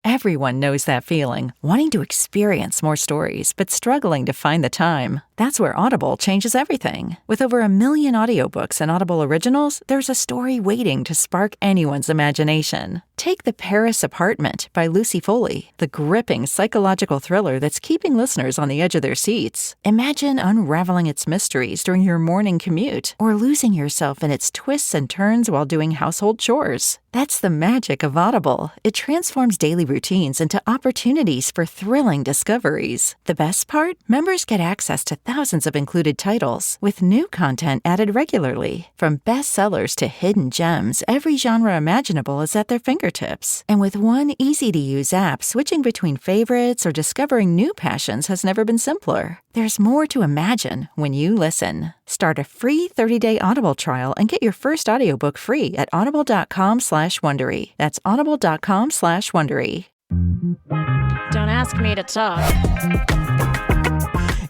Everyone knows that feeling, wanting to experience more stories, but struggling to find the time. That's where Audible changes everything. With over 1 million audiobooks and Audible originals, there's a story waiting to spark anyone's imagination. Take The Paris Apartment by Lucy Foley, the gripping psychological thriller that's keeping listeners on the edge of their seats. Imagine unraveling its mysteries during your morning commute, or losing yourself in its twists and turns while doing household chores. That's the magic of Audible. It transforms daily routines into opportunities for thrilling discoveries. The best part? Members get access to thousands of included titles, with new content added regularly. From bestsellers to hidden gems, every genre imaginable is at their fingertips. And with one easy-to-use app, switching between favorites or discovering new passions has never been simpler. There's more to imagine when you listen. Start a free 30-day Audible trial and get your first audiobook free at audible.com/Wondery. That's audible.com/Wondery. Don't ask me to talk.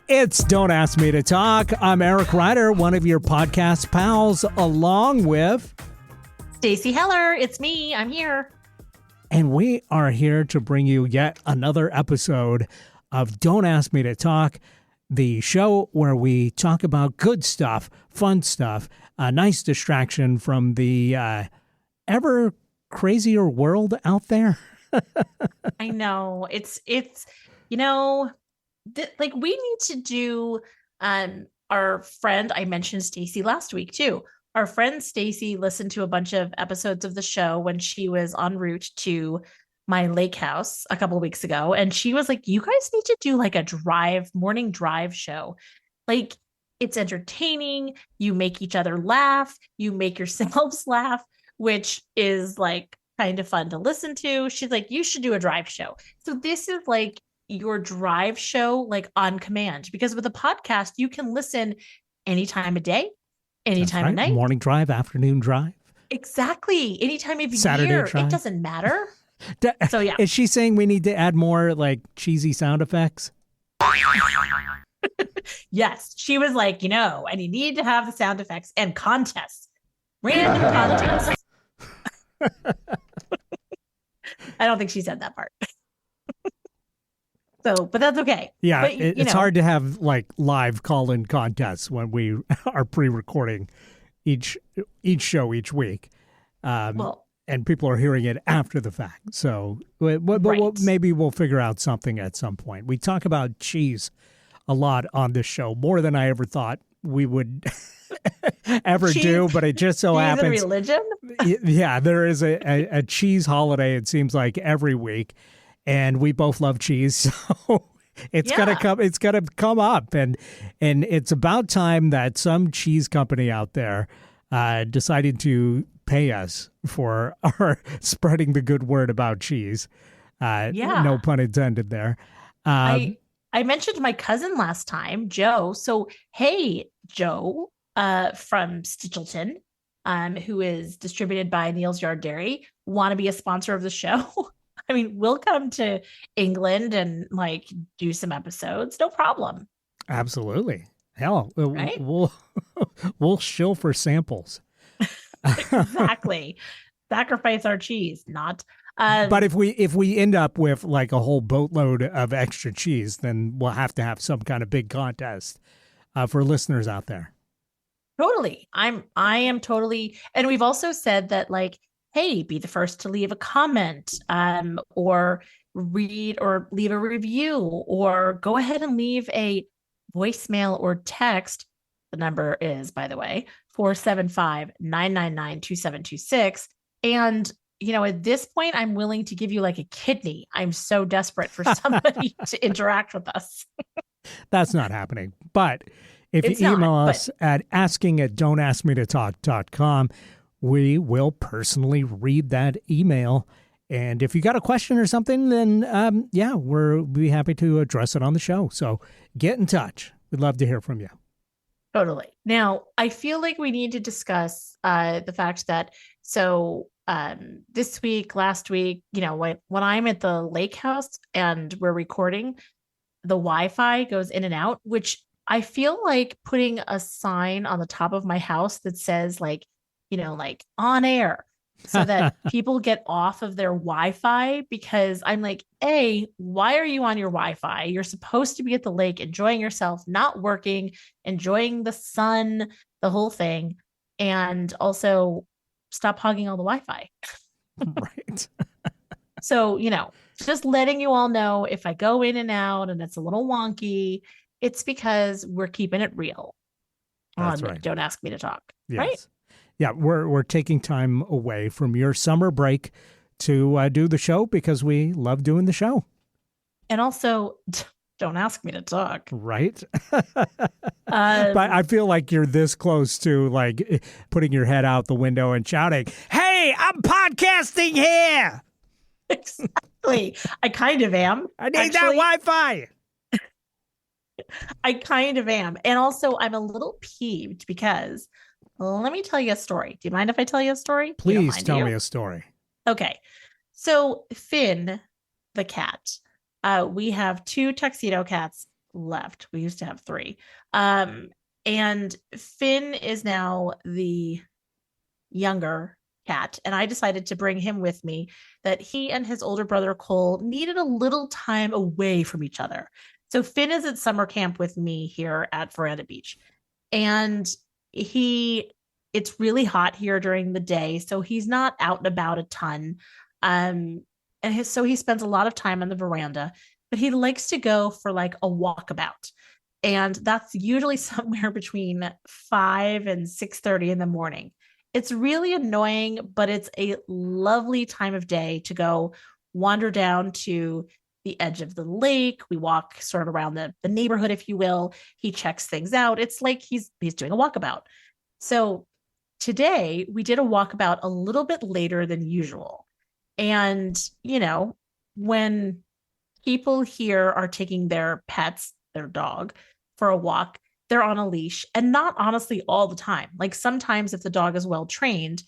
It's Don't Ask Me to Talk. I'm Eric Ryder, one of your podcast pals, along with Stacey Heller. It's me. I'm here. And we are here to bring you yet another episode of Don't Ask Me to Talk, the show where we talk about good stuff, fun stuff, a nice distraction from the ever crazier world out there. I know. It's like we need to do our friend, I mentioned Stacey last week too. Our friend Stacey listened to a bunch of episodes of the show when she was en route to my lake house a couple of weeks ago. And she was like, you guys need to do like a morning drive show. Like, it's entertaining. You make each other laugh. You make yourselves laugh, which is like kind of fun to listen to. She's like, you should do a drive show. So this is like your drive show, like on command, because with a podcast, you can listen any time of day, any time of night. Morning drive, afternoon drive. Exactly. Any time of Saturday year. drive. It doesn't matter. So yeah. Is she saying we need to add more like cheesy sound effects? Yes. She was like, and you need to have the sound effects and contests. Random contests. I don't think she said that part. But that's okay. Yeah, but, it's hard to have like live call-in contests when we are pre-recording each show each week. And people are hearing it after the fact. So maybe we'll figure out something at some point. We talk about cheese a lot on this show, more than I ever thought we would ever do, but it just so happens. Is it a religion? Yeah, there is a cheese holiday, it seems like, every week. And we both love cheese, so it's gonna come up, and it's about time that some cheese company out there decided to pay us for our spreading the good word about cheese. No pun intended there. I mentioned my cousin last time, Joe. So hey, Joe, from Stitchelton, who is distributed by Neil's Yard Dairy, want to be a sponsor of the show? I mean, we'll come to England and like do some episodes. No problem. Absolutely. Hell, right? we'll shill for samples. Exactly. Sacrifice our cheese, not. But if we end up with like a whole boatload of extra cheese, then we'll have to have some kind of big contest for listeners out there. Totally. I am totally. And we've also said that like, hey, be the first to leave a comment, or read or leave a review, or go ahead and leave a voicemail or text. The number is, by the way, 475-999-2726. And, at this point, I'm willing to give you like a kidney. I'm so desperate for somebody to interact with us. That's not happening. But if you email us at asking@don'taskmetotalk.com, we will personally read that email. And if you got a question or something, then we'll be happy to address it on the show. So get in touch. We'd love to hear from you. Totally. Now, I feel like we need to discuss the fact that this week, last week, when I'm at the lake house and we're recording, the Wi-Fi goes in and out, which I feel like putting a sign on the top of my house that says like on air so that people get off of their Wi-Fi, because I'm like, A, why are you on your Wi-Fi? You're supposed to be at the lake enjoying yourself, not working, enjoying the sun, the whole thing. And also stop hogging all the Wi-Fi. Right. So, just letting you all know, if I go in and out and it's a little wonky, it's because we're keeping it real. That's right. Don't Ask Me to Talk. Yes. Right? Yeah, we're taking time away from your summer break to do the show because we love doing the show. And also, don't ask me to talk. Right. But I feel like you're this close to like putting your head out the window and shouting, "Hey, I'm podcasting here." Exactly. I kind of am. I need that Wi-Fi. I kind of am. And also, I'm a little peeved because, let me tell you a story. Do you mind if I tell you a story? Please tell me a story. Okay. So Finn, the cat, we have 2 tuxedo cats left. We used to have 3. And Finn is now the younger cat. And I decided to bring him with me, that he and his older brother Cole needed a little time away from each other. So Finn is at summer camp with me here at Veranda Beach. And it's really hot here during the day, so he's not out and about a ton. So he spends a lot of time on the veranda, but he likes to go for like a walkabout. And that's usually somewhere between 5 and 6:30 in the morning. It's really annoying, but it's a lovely time of day to go wander down to the edge of the lake. We walk sort of around the neighborhood, if you will. He checks things out. It's like he's doing a walkabout. So today we did a walkabout a little bit later than usual. And, when people here are taking their pets, their dog, for a walk, they're on a leash, and not honestly all the time. Like sometimes if the dog is well trained,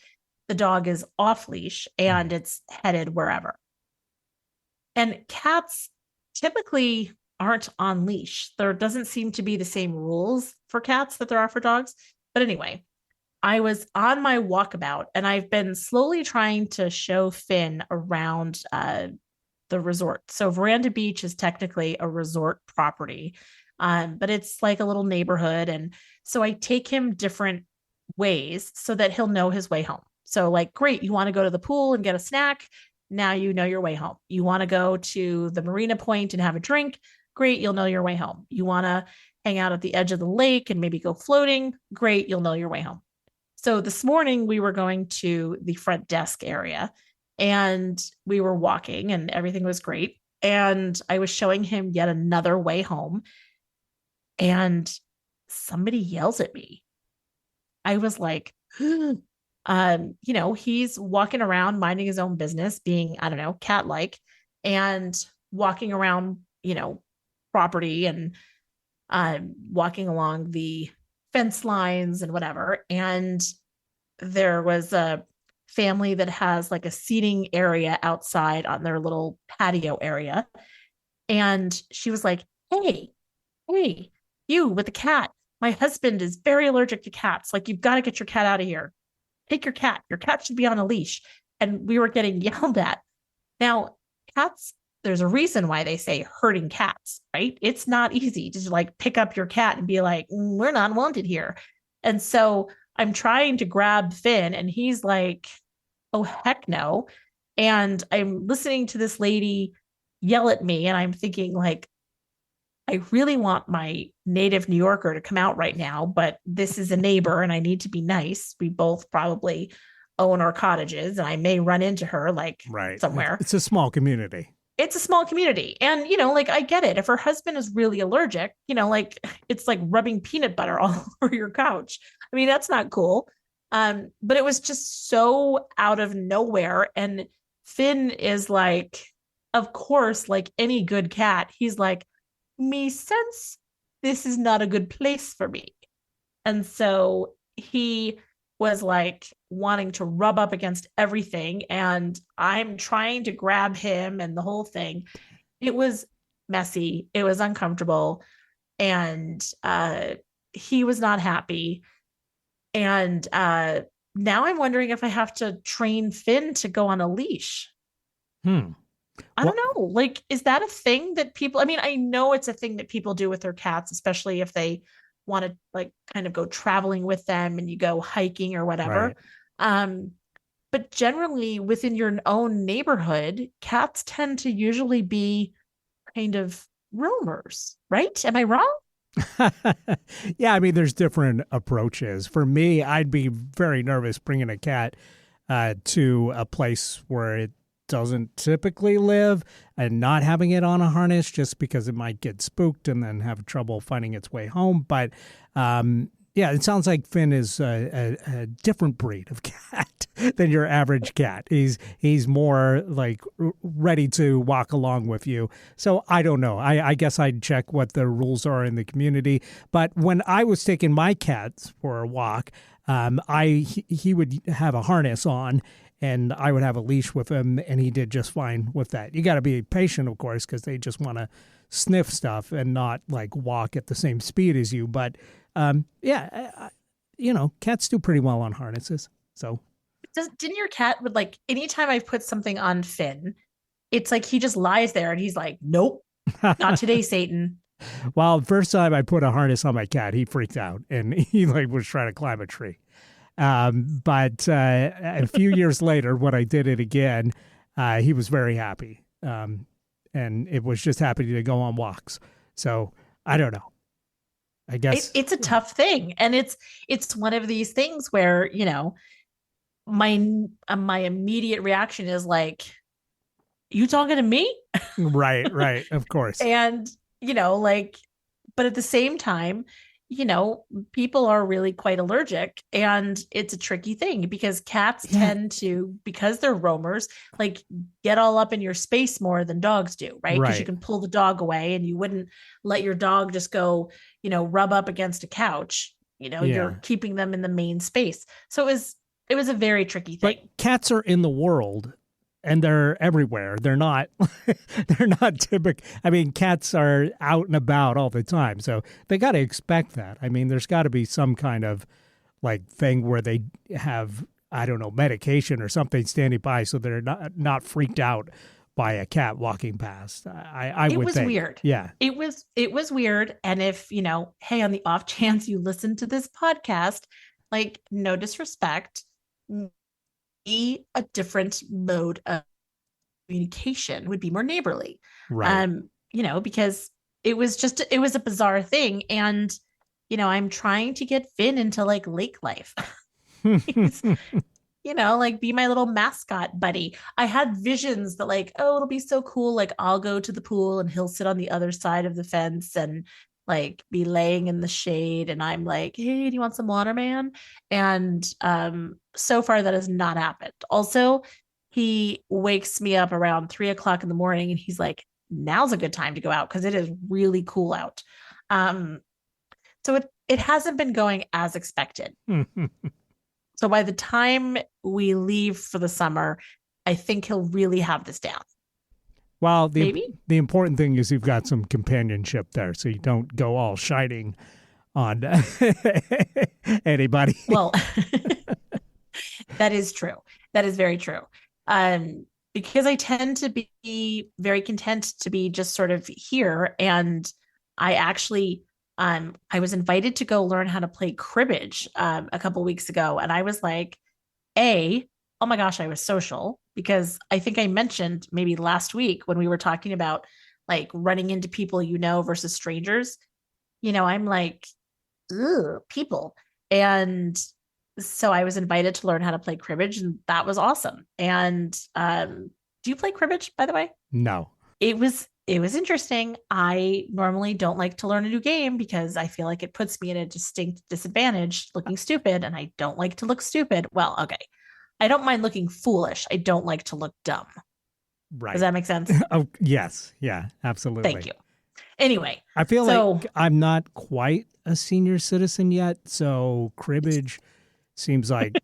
the dog is off leash and it's headed wherever. And cats typically aren't on leash. There doesn't seem to be the same rules for cats that there are for dogs. But anyway, I was on my walkabout, and I've been slowly trying to show Finn around the resort. So Veranda Beach is technically a resort property, but it's like a little neighborhood. And so I take him different ways so that he'll know his way home. So like, great, you want to go to the pool and get a snack? Now you know your way home. You want to go to the marina point and have a drink? Great, you'll know your way home. You want to hang out at the edge of the lake and maybe go floating? Great, you'll know your way home. So this morning we were going to the front desk area, and we were walking and everything was great. And I was showing him yet another way home, and somebody yells at me. I was like, he's walking around minding his own business, being, I don't know, cat-like, and walking around, property and walking along the fence lines and whatever. And there was a family that has like a seating area outside on their little patio area. And she was like, hey, you with the cat. My husband is very allergic to cats. Like, you've got to get your cat out of here. Take your cat. Your cat should be on a leash. And we were getting yelled at. Now, cats, there's a reason why they say herding cats, right? It's not easy to like pick up your cat and be like, we're not wanted here. And so I'm trying to grab Finn, and he's like, oh, heck no. And I'm listening to this lady yell at me, and I'm thinking like, I really want my native New Yorker to come out right now, but this is a neighbor and I need to be nice. We both probably own our cottages, and I may run into her like somewhere. It's a small community. It's a small community. And, like, I get it. If her husband is really allergic, like it's like rubbing peanut butter all over your couch. I mean, that's not cool. But it was just so out of nowhere. And Finn is like, of course, like any good cat, he's like, me sense this is not a good place for me. And so he was like wanting to rub up against everything, and I'm trying to grab him and the whole thing. It was messy. It was uncomfortable, and he was not happy. And now I'm wondering if I have to train Finn to go on a leash. I don't know. Like, is that a thing that people, I mean, I know it's a thing that people do with their cats, especially if they want to like kind of go traveling with them and you go hiking or whatever. Right. But generally within your own neighborhood, cats tend to usually be kind of roamers, right? Am I wrong? Yeah, I mean, there's different approaches. For me, I'd be very nervous bringing a cat to a place where it doesn't typically live and not having it on a harness just because it might get spooked and then have trouble finding its way home. But yeah, it sounds like Finn is a different breed of cat than your average cat. He's more like ready to walk along with you. So I don't know. I guess I'd check what the rules are in the community. But when I was taking my cats for a walk, he would have a harness on, and I would have a leash with him, and he did just fine with that. You got to be patient, of course, because they just want to sniff stuff and not like walk at the same speed as you. But yeah, cats do pretty well on harnesses. So didn't your cat would like anytime I put something on Finn, it's like he just lies there and he's like, nope, not today, Satan. Well, the first time I put a harness on my cat, he freaked out and he like was trying to climb a tree. But a few years later, when I did it again, he was very happy. And it was just happy to go on walks. So I don't know. I guess it's a tough thing. And it's one of these things where, my immediate reaction is like, you talking to me? Right. Of course. And, but at the same time, people are really quite allergic, and it's a tricky thing because cats tend to, because they're roamers, like get all up in your space more than dogs do, right? Because you can pull the dog away and you wouldn't let your dog just go, rub up against a couch. You're keeping them in the main space. So it was a very tricky thing. But cats are in the world. And they're everywhere. They're not typical. I mean, cats are out and about all the time. So they got to expect that. I mean, there's got to be some kind of like thing where they have, I don't know, medication or something standing by so they're not freaked out by a cat walking past. I would think. It was weird. Yeah. It was weird. And if, hey, on the off chance you listen to this podcast, like no disrespect, be a different mode of communication, would be more neighborly. Right. Because it was a bizarre thing. And, I'm trying to get Finn into like lake life. Like be my little mascot buddy. I had visions that like, oh, it'll be so cool. Like I'll go to the pool and he'll sit on the other side of the fence and like be laying in the shade. And I'm like, hey, do you want some water, man? And so far that has not happened. Also, he wakes me up around 3:00 in the morning and he's like, now's a good time to go out because it is really cool out. So it hasn't been going as expected. So by the time we leave for the summer, I think he'll really have this down. Well, the important thing is you've got some companionship there, so you don't go all shining on anybody. Well, that is true. That is very true. Because I tend to be very content to be just sort of here. And I actually, I was invited to go learn how to play cribbage a couple weeks ago. And I was like, oh my gosh, I was social, because I think I mentioned maybe last week when we were talking about like running into people versus strangers. I'm like, ugh, people. And so I was invited to learn how to play cribbage, and that was awesome. And do you play cribbage, by the way? No. It was interesting. I normally don't like to learn a new game because I feel like it puts me in a distinct disadvantage looking stupid, and I don't like to look stupid. Well, okay. I don't mind looking foolish. I don't like to look dumb. Right. Does that make sense? Oh, yes. Yeah, absolutely. Thank you. Anyway. I feel like I'm not quite a senior citizen yet, so cribbage seems like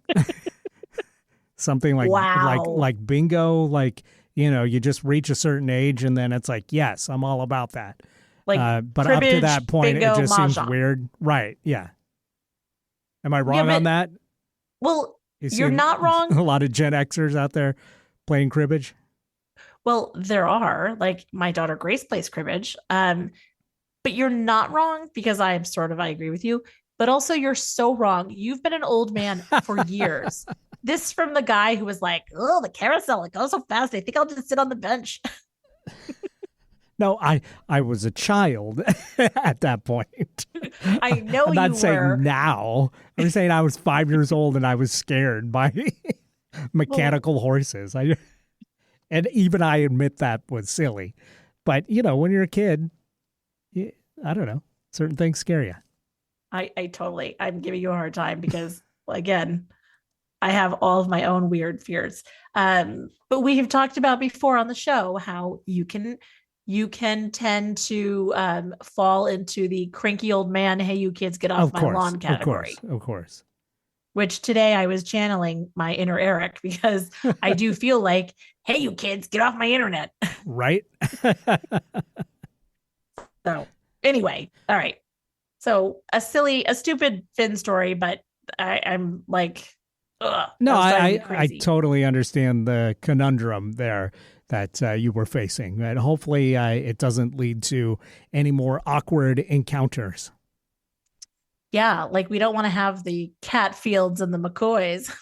something like like bingo, like, you just reach a certain age and then it's like, yes, I'm all about that. Like but cribbage, up to that point, bingo, it just mahjong. seems weird. Right. Yeah. Am I wrong on that? Well, You're not wrong. A lot of Gen Xers out there playing cribbage. Well, there are, like my daughter Grace plays cribbage. But you're not wrong because I agree with you. But also you're so wrong. You've been an old man for years. This from the guy who was like, oh, the carousel, it goes so fast. I think I'll just sit on the bench. No, I was a child at that point. I know I'm not saying now. I'm saying I was 5 years old and I was scared by mechanical horses. And even I admit that was silly. But, when you're a kid, I don't know, certain things scare you. I'm giving you a hard time because, again, I have all of my own weird fears. But we have talked about before on the show how you can tend to fall into the cranky old man, hey, you kids get off my lawn category. Of course. Which today I was channeling my inner Eric because I do feel like, hey, you kids, get off my internet. Right. So anyway, all right. So a stupid Finn story, but I'm like, ugh. No, I totally understand the conundrum there that you were facing. And hopefully it doesn't lead to any more awkward encounters. Yeah, like we don't want to have the Catfields and the McCoys.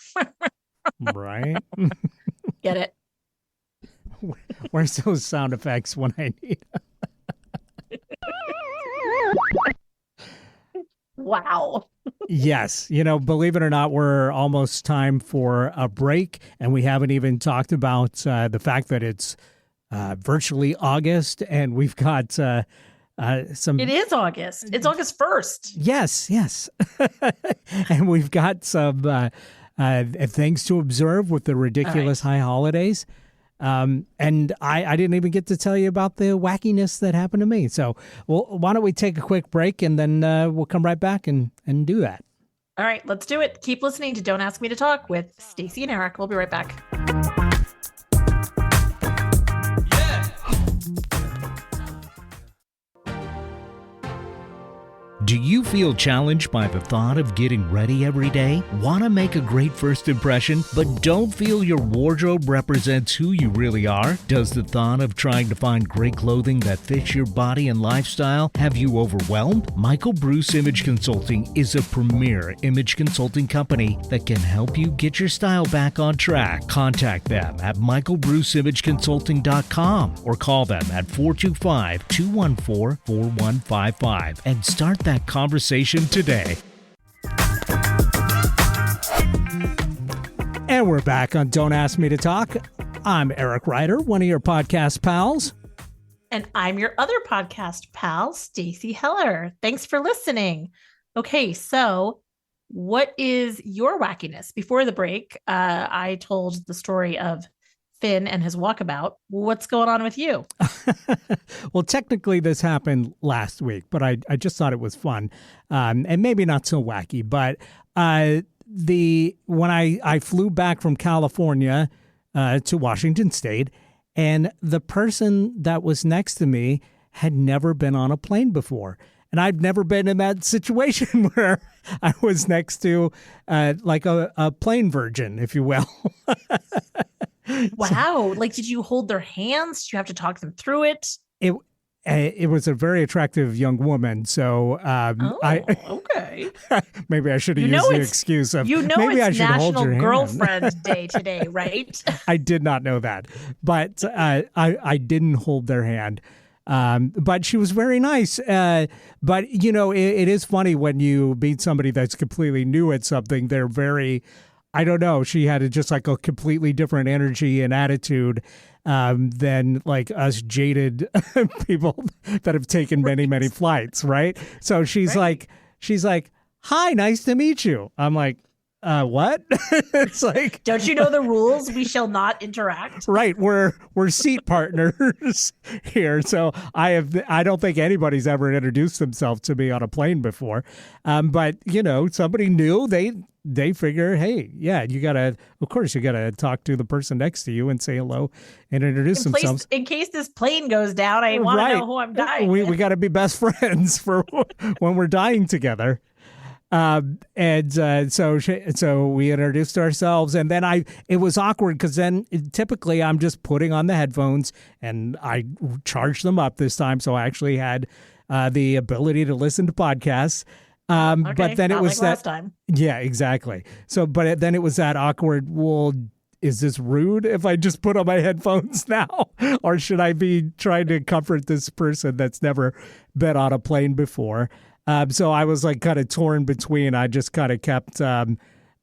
Right? Get it? Where's those sound effects when I need them? Wow. Yes. Believe it or not, we're almost time for a break, and we haven't even talked about the fact that it's virtually August, and we've got some... It is August. It's August 1st. Yes. And we've got some things to observe with the ridiculous high holidays. And I didn't even get to tell you about the wackiness that happened to me. So, why don't we take a quick break and then we'll come right back and do that. All right, let's do it. Keep listening to Don't Ask Me to Talk with Stacey and Eric. We'll be right back. Do you feel challenged by the thought of getting ready every day? Want to make a great first impression, but don't feel your wardrobe represents who you really are? Does the thought of trying to find great clothing that fits your body and lifestyle have you overwhelmed? Michael Bruce Image Consulting is a premier image consulting company that can help you get your style back on track. Contact them at michaelbruceimageconsulting.com or call them at 425-214-4155 and start that conversation today. And we're back on Don't Ask Me to Talk. I'm Eric Ryder, one of your podcast pals. And I'm your other podcast pal, Stacey Heller. Thanks for listening. Okay, so what is your wackiness? Before the break, I told the story of Finn and his walkabout. What's going on with you? Well, technically this happened last week, but I just thought it was fun, and maybe not so wacky. But when I flew back from California to Washington State, and the person that was next to me had never been on a plane before. And I've never been in that situation where I was next to like a plane virgin, if you will. Wow. Like, did you hold their hands? Did you have to talk them through it? It was a very attractive young woman. So okay. Maybe I should have used the excuse of maybe I should hold your hand. National Girlfriend Day today, right? I did not know that, but I didn't hold their hand. But she was very nice. But it is funny when you meet somebody that's completely new at something. They're very, I don't know. She had just like a completely different energy and attitude than like us jaded people that have taken many flights, right? So she's like, "Hi, nice to meet you." I'm like, what? It's like, don't you know the rules? We shall not interact. Right. We're seat partners here. So I don't think anybody's ever introduced themselves to me on a plane before. But somebody new, they figure, hey, yeah, you gotta talk to the person next to you and say hello and introduce themselves. In case this plane goes down, I want to know who I'm dying. We got to be best friends for when we're dying together. So we introduced ourselves, and then it was awkward because then typically I'm just putting on the headphones, and I charged them up this time, so I actually had the ability to listen to podcasts. Okay, but then it was like last time. Yeah, exactly. So, but then it was that awkward. Well, is this rude if I just put on my headphones now, or should I be trying to comfort this person that's never been on a plane before? So I was like kind of torn between. I just kind of kept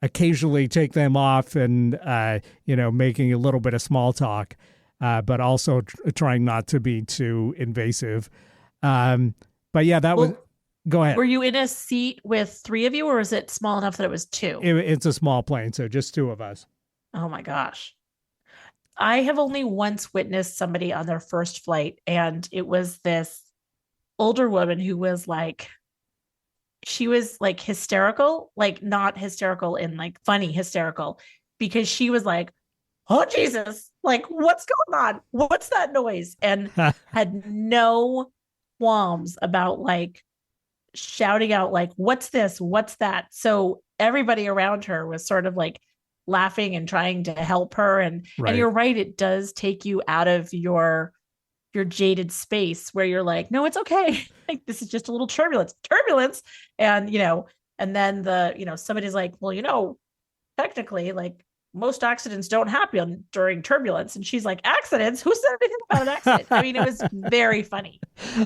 occasionally take them off and, making a little bit of small talk, but also trying not to be too invasive. But yeah, that was, go ahead. Were you in a seat with three of you, or is it small enough that it was two? It's a small plane, so just two of us. Oh my gosh. I have only once witnessed somebody on their first flight, and it was this older woman who was like, she was like hysterical, like not hysterical in like funny hysterical, because she was like, oh Jesus, like what's going on? What's that noise? And had no qualms about like shouting out like, what's this? What's that? So everybody around her was sort of like laughing and trying to help her. And you're right, it does take you out of your jaded space where you're like, no, it's okay. Like, this is just a little turbulence. And, and then somebody's like, well, technically, like most accidents don't happen during turbulence. And she's like, accidents? Who said anything about an accident? I mean, it was very funny.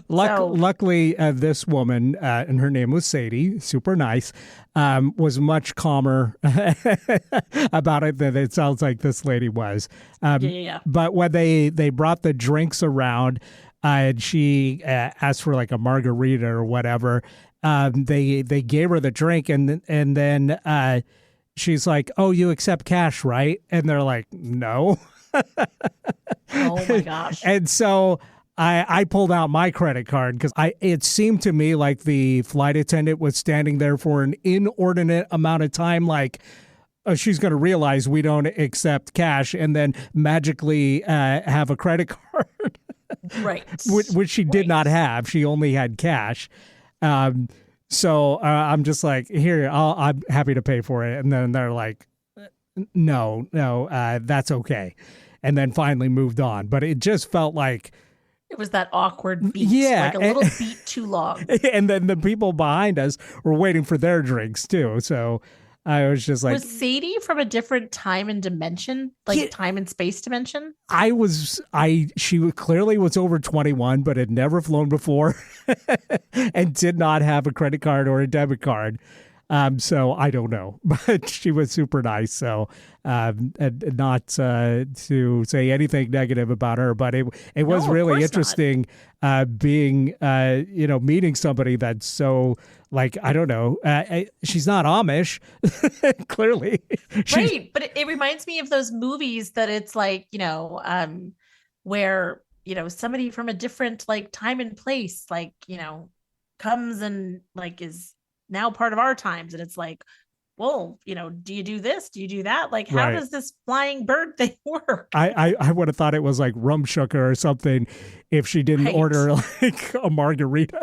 Luckily, this woman, and her name was Sadie, super nice, was much calmer about it than it sounds like this lady was. Yeah. But when they brought the drinks around, and she asked for like a margarita or whatever, they gave her the drink, and then she's like, oh, you accept cash, right? And they're like, no. Oh my gosh. And so I pulled out my credit card because it seemed to me like the flight attendant was standing there for an inordinate amount of time, like she's going to realize we don't accept cash and then magically have a credit card. Right. Which she did not have. She only had cash. So I'm just like, here, I'm happy to pay for it. And then they're like, no, that's okay. And then finally moved on. But it just felt like it was that awkward beat, like a little beat too long. And then the people behind us were waiting for their drinks too. So I was just like, was Sadie from a different time and dimension, like time and space dimension? She clearly was over 21, but had never flown before and did not have a credit card or a debit card. So I don't know, but she was super nice. So, and not to say anything negative about her, but it was really interesting being, meeting somebody that's so, like, I don't know, she's not Amish, clearly. Right. But it reminds me of those movies that it's like, where, somebody from a different like time and place, like, comes and like is now part of our times. And it's like, well, do you do this? Do you do that? Like, how does this flying bird thing work? I would have thought it was like Rumshucker or something if she didn't order like a margarita.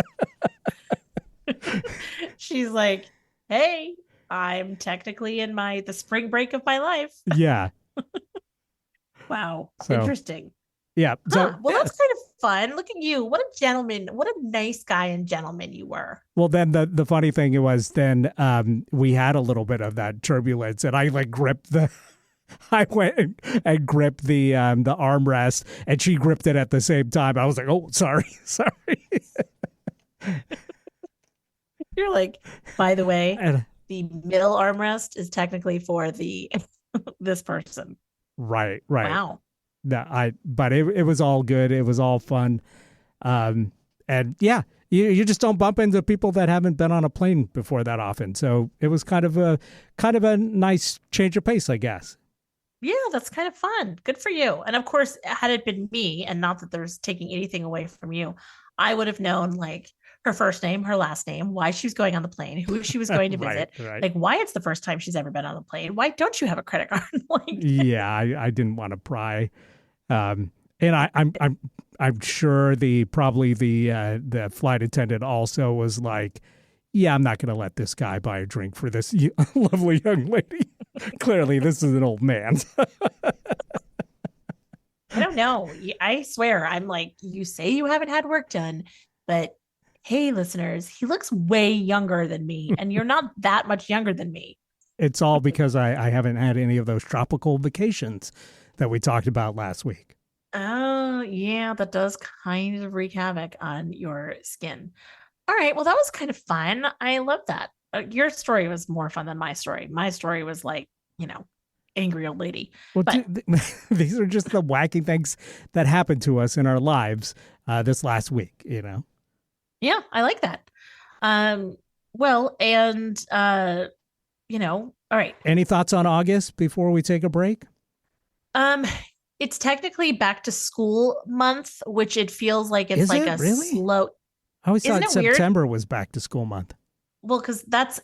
She's like, hey, I'm technically in the spring break of my life. Yeah. Wow. So, interesting. Yeah. So, well, that's kind of fun. Look at you. What a gentleman. What a nice guy and gentleman you were. Well, then the funny thing was then we had a little bit of that turbulence, and I like gripped I went and gripped the armrest, and she gripped it at the same time. I was like, oh, sorry. You're like, by the way, the middle armrest is technically for this person. Right. Wow. But it was all good. It was all fun. And yeah, you just don't bump into people that haven't been on a plane before that often. So it was kind of a nice change of pace, I guess. Yeah, that's kind of fun. Good for you. And of course, had it been me, and not that there's taking anything away from you, I would have known like her first name, her last name, why she was going on the plane, who she was going to visit, like why it's the first time she's ever been on the plane. Why don't you have a credit card? Yeah, I didn't want to pry. And I'm sure the flight attendant also was like, yeah, I'm not going to let this guy buy a drink for this lovely young lady. Clearly, this is an old man. I don't know. I swear, I'm like, you say you haven't had work done, but hey, listeners, he looks way younger than me, and you're not that much younger than me. It's all because I haven't had any of those tropical vacations that we talked about last week. Oh, yeah, that does kind of wreak havoc on your skin. All right, well, that was kind of fun. I love that. Your story was more fun than my story. My story was like, angry old lady. Well, these are just the wacky things that happened to us in our lives this last week, Yeah, I like that. Well, and all right. Any thoughts on August before we take a break? It's technically back to school month, which it feels like it's like a really? slow. I always thought September weird? was back to school month. Well, because that's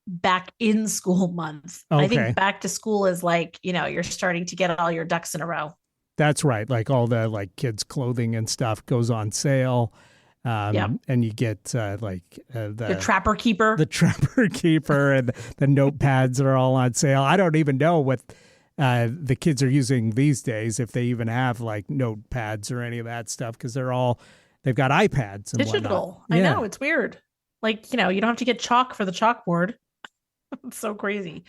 back in school month. Okay. I think back to school is like, you're starting to get all your ducks in a row. That's right. Like all the kids' clothing and stuff goes on sale. And you get the Trapper Keeper. The Trapper Keeper and the notepads are all on sale. I don't even know what the kids are using these days, if they even have like notepads or any of that stuff, because they've got iPads and digital. Whatnot. I know, it's weird. Like, you don't have to get chalk for the chalkboard. It's so crazy.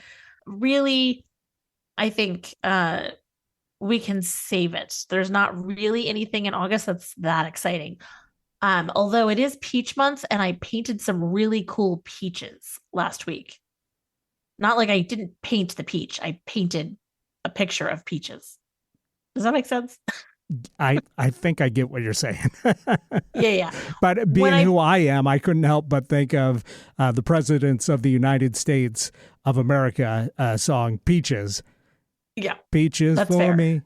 Really, I think we can save it. There's not really anything in August that's that exciting. Although it is peach month, and I painted some really cool peaches last week. Not like I didn't paint the peach. I painted a picture of peaches. Does that make sense? I think I get what you're saying. Yeah. But being who I am, I couldn't help but think of the presidents of the United States of America song Peaches. Yeah. Peaches that's for fair. Me.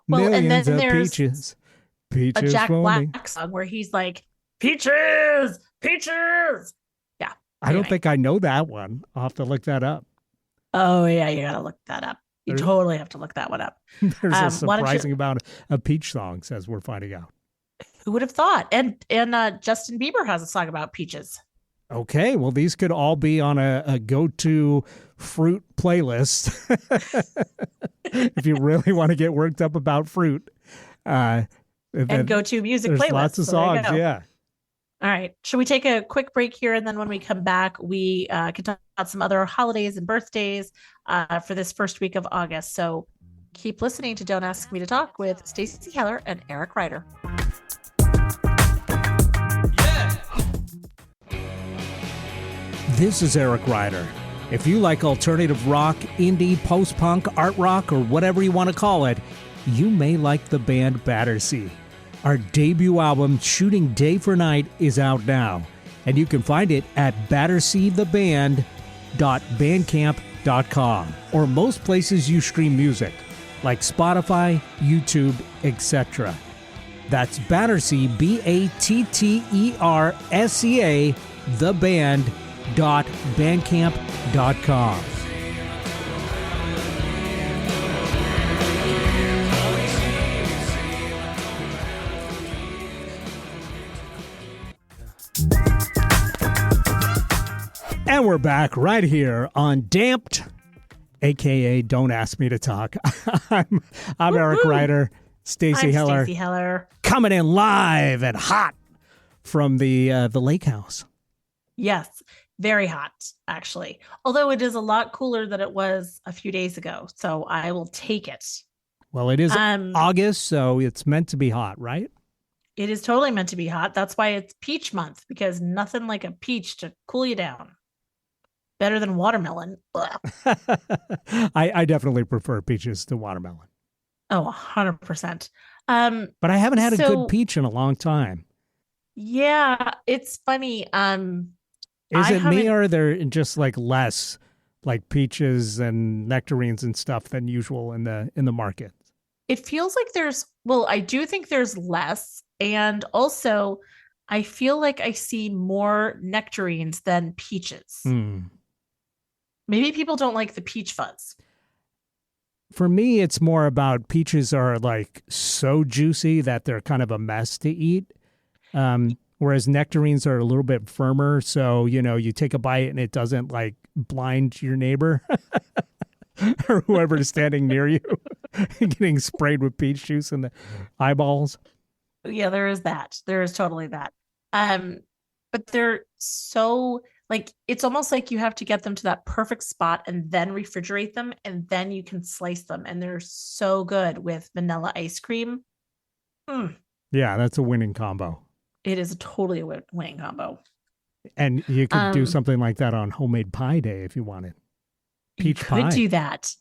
Well, Millions and then of there's peaches. Peaches a Jack for Black me. song where he's like, peaches, peaches. Yeah. I don't think I know that one. I'll have to look that up. Oh, yeah. You got to look that up. You totally have to look that one up. There's a surprising amount of peach songs, as we're finding out. Who would have thought? And Justin Bieber has a song about peaches. Okay, well, these could all be on a go-to fruit playlist if you really want to get worked up about fruit. And go-to music there's playlist. Lots of songs, yeah. All right. Should we take a quick break here? And then when we come back, we can talk about some other holidays and birthdays for this first week of August. So keep listening to Don't Ask Me to Talk with Stacey Heller and Eric Ryder. Yeah. This is Eric Ryder. If you like alternative rock, indie, post-punk, art rock, or whatever you want to call it, you may like the band Battersea. Our debut album, Shooting Day for Night, is out now, and you can find it at batterseatheband.bandcamp.com or most places you stream music, like Spotify, YouTube, etc. That's Battersea, BATTERSEA, theband.bandcamp.com. And we're back right here on DAMTT, a.k.a. Don't Ask Me to Talk. I'm Eric Ryder, Stacey Heller, coming in live and hot from the lake house. Yes, very hot, actually. Although it is a lot cooler than it was a few days ago, so I will take it. Well, it is August, so it's meant to be hot, right? It is totally meant to be hot. That's why it's peach month, because nothing like a peach to cool you down. Better than watermelon. I definitely prefer peaches to watermelon. Oh, 100%. But I haven't had a good peach in a long time. Yeah, it's funny. Is it me, or are there just like less like peaches and nectarines and stuff than usual in the market? It feels like I do think there's less. And also, I feel like I see more nectarines than peaches. Maybe people don't like the peach fuzz. For me, it's more about peaches are like so juicy that they're kind of a mess to eat. Whereas nectarines are a little bit firmer. So, you take a bite and it doesn't like blind your neighbor or whoever is standing near you getting sprayed with peach juice in the eyeballs. Yeah, there is that. There is totally that. But they're so like, it's almost like you have to get them to that perfect spot and then refrigerate them, and then you can slice them. And they're so good with vanilla ice cream. Yeah, that's a winning combo. It is totally a winning combo. And you could do something like that on homemade pie day if you wanted. Peach pie. You could do that.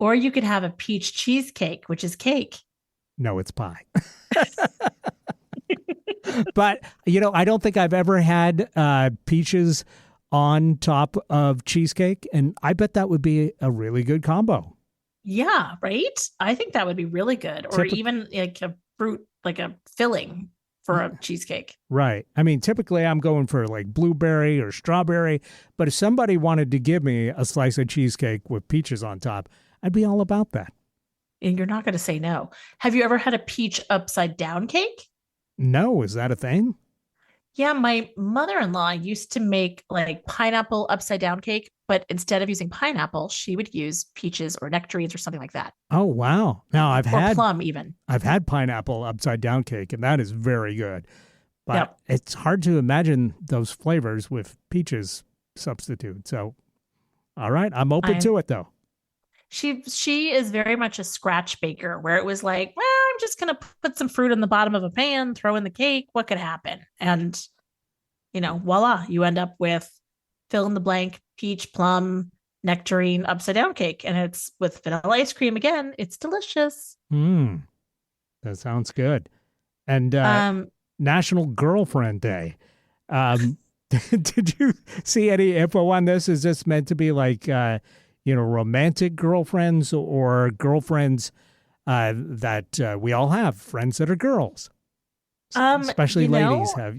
Or you could have a peach cheesecake, which is cake. No, it's pie. But, I don't think I've ever had peaches on top of cheesecake. And I bet that would be a really good combo. Yeah, right? I think that would be really good. Or even like a fruit, like a filling for a cheesecake. Right. I mean, typically I'm going for like blueberry or strawberry. But if somebody wanted to give me a slice of cheesecake with peaches on top, I'd be all about that. And you're not going to say no. Have you ever had a peach upside down cake? No. Is that a thing? Yeah, my mother-in-law used to make like pineapple upside down cake, but instead of using pineapple, she would use peaches or nectarines or something like that. Oh, wow. Now I've had plum even. I've had pineapple upside down cake, and that is very good. But Yep. It's hard to imagine those flavors with peaches substitute. So, all right, I'm open to it though. She is very much a scratch baker, where it was like, well, I'm just going to put some fruit in the bottom of a pan, throw in the cake. What could happen? And, voila, you end up with fill in the blank, peach, plum, nectarine, upside down cake. And it's with vanilla ice cream again. It's delicious. That sounds good. And National Girlfriend Day. Did you see any info on this? Is this meant to be like, romantic girlfriends or girlfriends that we all have, friends that are girls? Especially ladies have,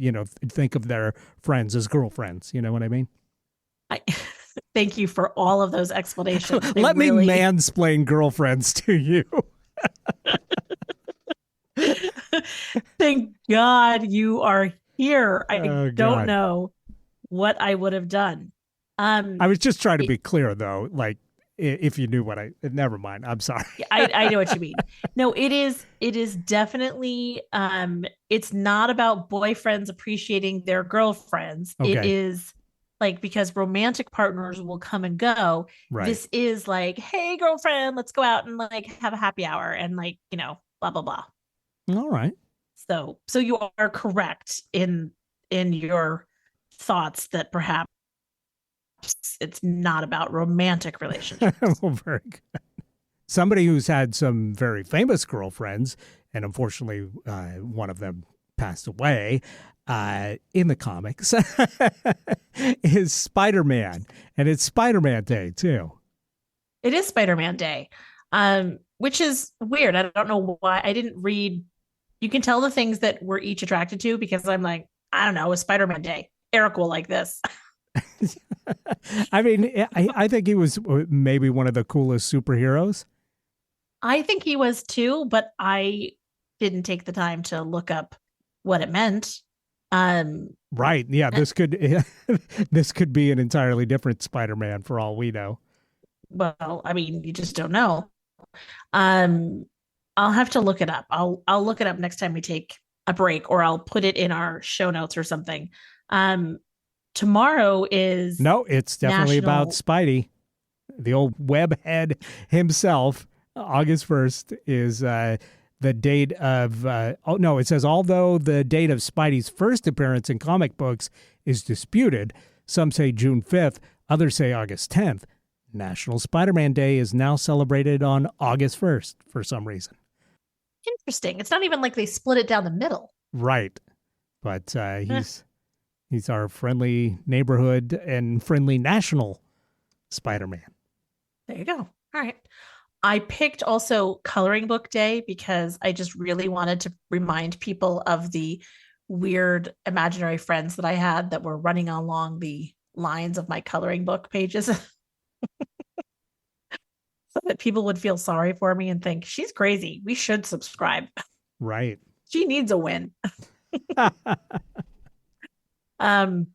think of their friends as girlfriends. You know what I mean? Thank you for all of those explanations. Let me mansplain girlfriends to you. Thank God you are here. I don't know what I would have done. I was just trying to be clear, though. Like, if you knew never mind. I'm sorry. I know what you mean. No, it is definitely, it's not about boyfriends appreciating their girlfriends. Okay. It is like, because romantic partners will come and go. Right. This is like, hey, girlfriend, let's go out and like have a happy hour and like, blah, blah, blah. All right. So you are correct in your thoughts that perhaps it's not about romantic relationships. Well, very good. Somebody who's had some very famous girlfriends, and unfortunately one of them passed away in the comics, is Spider-Man. And it's Spider-Man Day, too. It is Spider-Man Day, which is weird. I don't know why. I didn't read. You can tell the things that we're each attracted to, because I'm like, I don't know, it's Spider-Man Day. Eric will like this. I mean, I think he was maybe one of the coolest superheroes. I think he was too, but I didn't take the time to look up what it meant. Right. Yeah, this could be an entirely different Spider-Man for all we know. Well, I mean, you just don't know. I'll have to look it up. I'll look it up next time we take a break, or I'll put it in our show notes or something. Tomorrow is it's definitely about Spidey, the old web head himself. August 1st is the date of it says, although the date of Spidey's first appearance in comic books is disputed, some say June 5th, others say August 10th. National Spider-Man Day is now celebrated on August 1st for some reason. Interesting. It's not even like they split it down the middle. Right. But he's our friendly neighborhood and friendly national Spider-Man. There you go. All right. I picked also Coloring Book Day because I just really wanted to remind people of the weird imaginary friends that I had that were running along the lines of my coloring book pages. So that people would feel sorry for me and think, she's crazy. We should subscribe. Right. She needs a win. And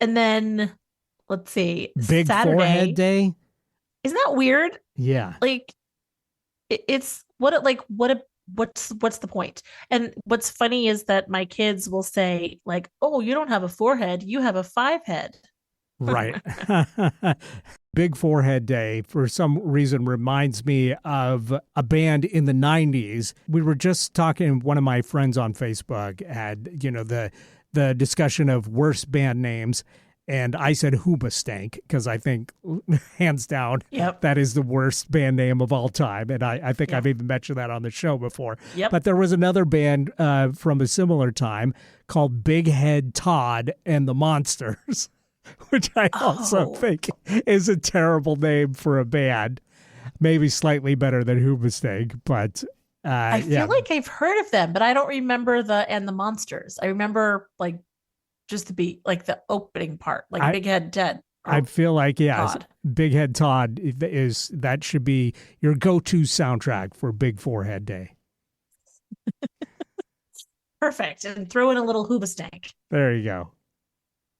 then let's see, Big Saturday. Forehead Day. Isn't that weird? Yeah. Like it's what's the point? And what's funny is that my kids will say like, "Oh, you don't have a forehead, you have a 5 head." Right. Big Forehead Day, for some reason, reminds me of a band in the 90s. We were just talking, one of my friends on Facebook had, the discussion of worst band names. And I said Hoobastank because I think, hands down, that is the worst band name of all time. And I think I've even mentioned that on the show before. But there was another band from a similar time called Big Head Todd and the Monsters, which I also think is a terrible name for a band. Maybe slightly better than Hoobastank, but I feel like I've heard of them, but I don't remember the Monsters. I remember like just to be like the opening part, like Big Head Ted. I feel like, Todd. Big Head Todd that should be your go-to soundtrack for Big Forehead Day. Perfect. And throw in a little Hoobastank. There you go.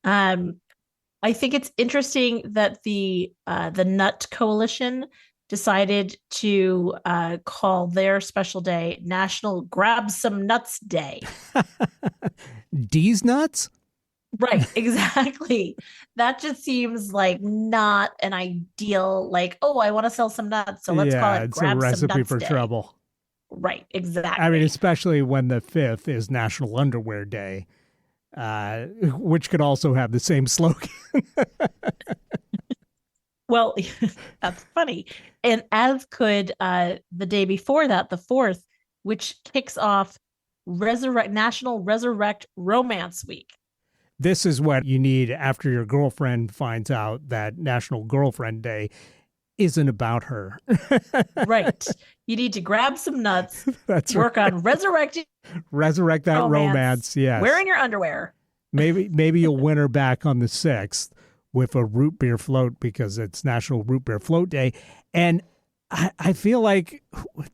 I think it's interesting that the Nut Coalition decided to call their special day National Grab Some Nuts Day. D's nuts? Right, exactly. That just seems like not an ideal, like, oh, I want to sell some nuts, so let's call it it's Grab a recipe Some Nuts for Day. trouble. Right, exactly. I mean, especially when the 5th is National Underwear Day, which could also have the same slogan. Well, that's funny. And as could the day before that, the 4th, which kicks off National Resurrect Romance Week. This is what you need after your girlfriend finds out that National Girlfriend Day isn't about her. Right. You need to grab some nuts. That's work right. on resurrecting. Resurrect that romance. Yes. Wearing your underwear. Maybe you'll win her back on the 6th with a root beer float because it's National Root Beer Float Day. And I feel like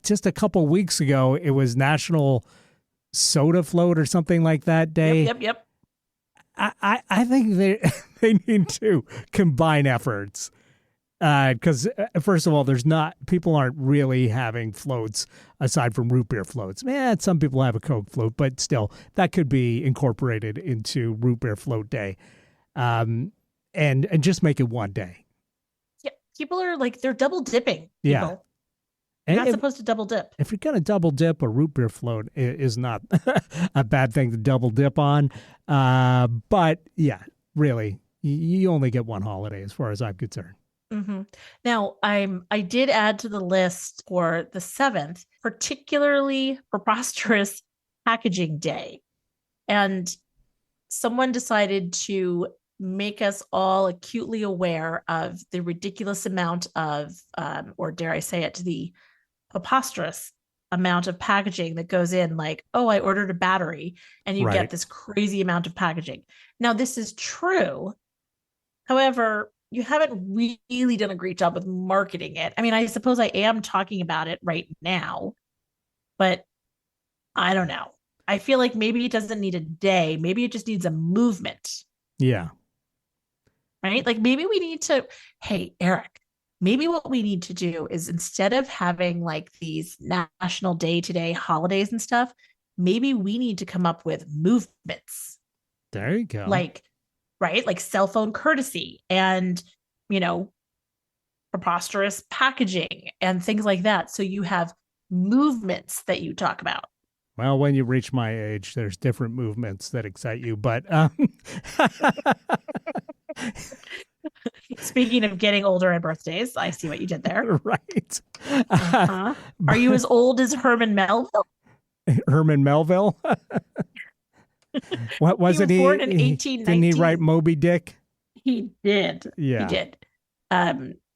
just a couple weeks ago, it was National Soda Float or something like that day. Yep. I think they need to combine efforts because first of all, people aren't really having floats aside from root beer floats. Man, some people have a Coke float, but still, that could be incorporated into Root Beer Float Day, and just make it one day. Yeah, people are like they're double dipping. People. Yeah. You're not supposed to double dip. If you're going to double dip, a root beer float is not a bad thing to double dip on. But yeah, really, you only get one holiday as far as I'm concerned. Mm-hmm. Now, I did add to the list for the 7th, particularly preposterous packaging day. And someone decided to make us all acutely aware of the ridiculous amount of, or dare I say it, the preposterous amount of packaging that goes in, like, oh, I ordered a battery and you get this crazy amount of packaging. Now, this is true. However, you haven't really done a great job with marketing it. I mean, I suppose I am talking about it right now, but I don't know. I feel like maybe it doesn't need a day. Maybe it just needs a movement. Yeah. Right? Like maybe we need to, hey, Eric, maybe what we need to do is instead of having like these national day-to-day holidays and stuff, maybe we need to come up with movements. There you go. Like, right? Like cell phone courtesy and, preposterous packaging and things like that. So you have movements that you talk about. Well, when you reach my age, there's different movements that excite you, but Speaking of getting older and birthdays, I see what you did there. Right. Are you as old as Herman Melville? Herman Melville? What wasn't he? Born in 1819. Didn't he write Moby Dick? He did. Yeah. He did.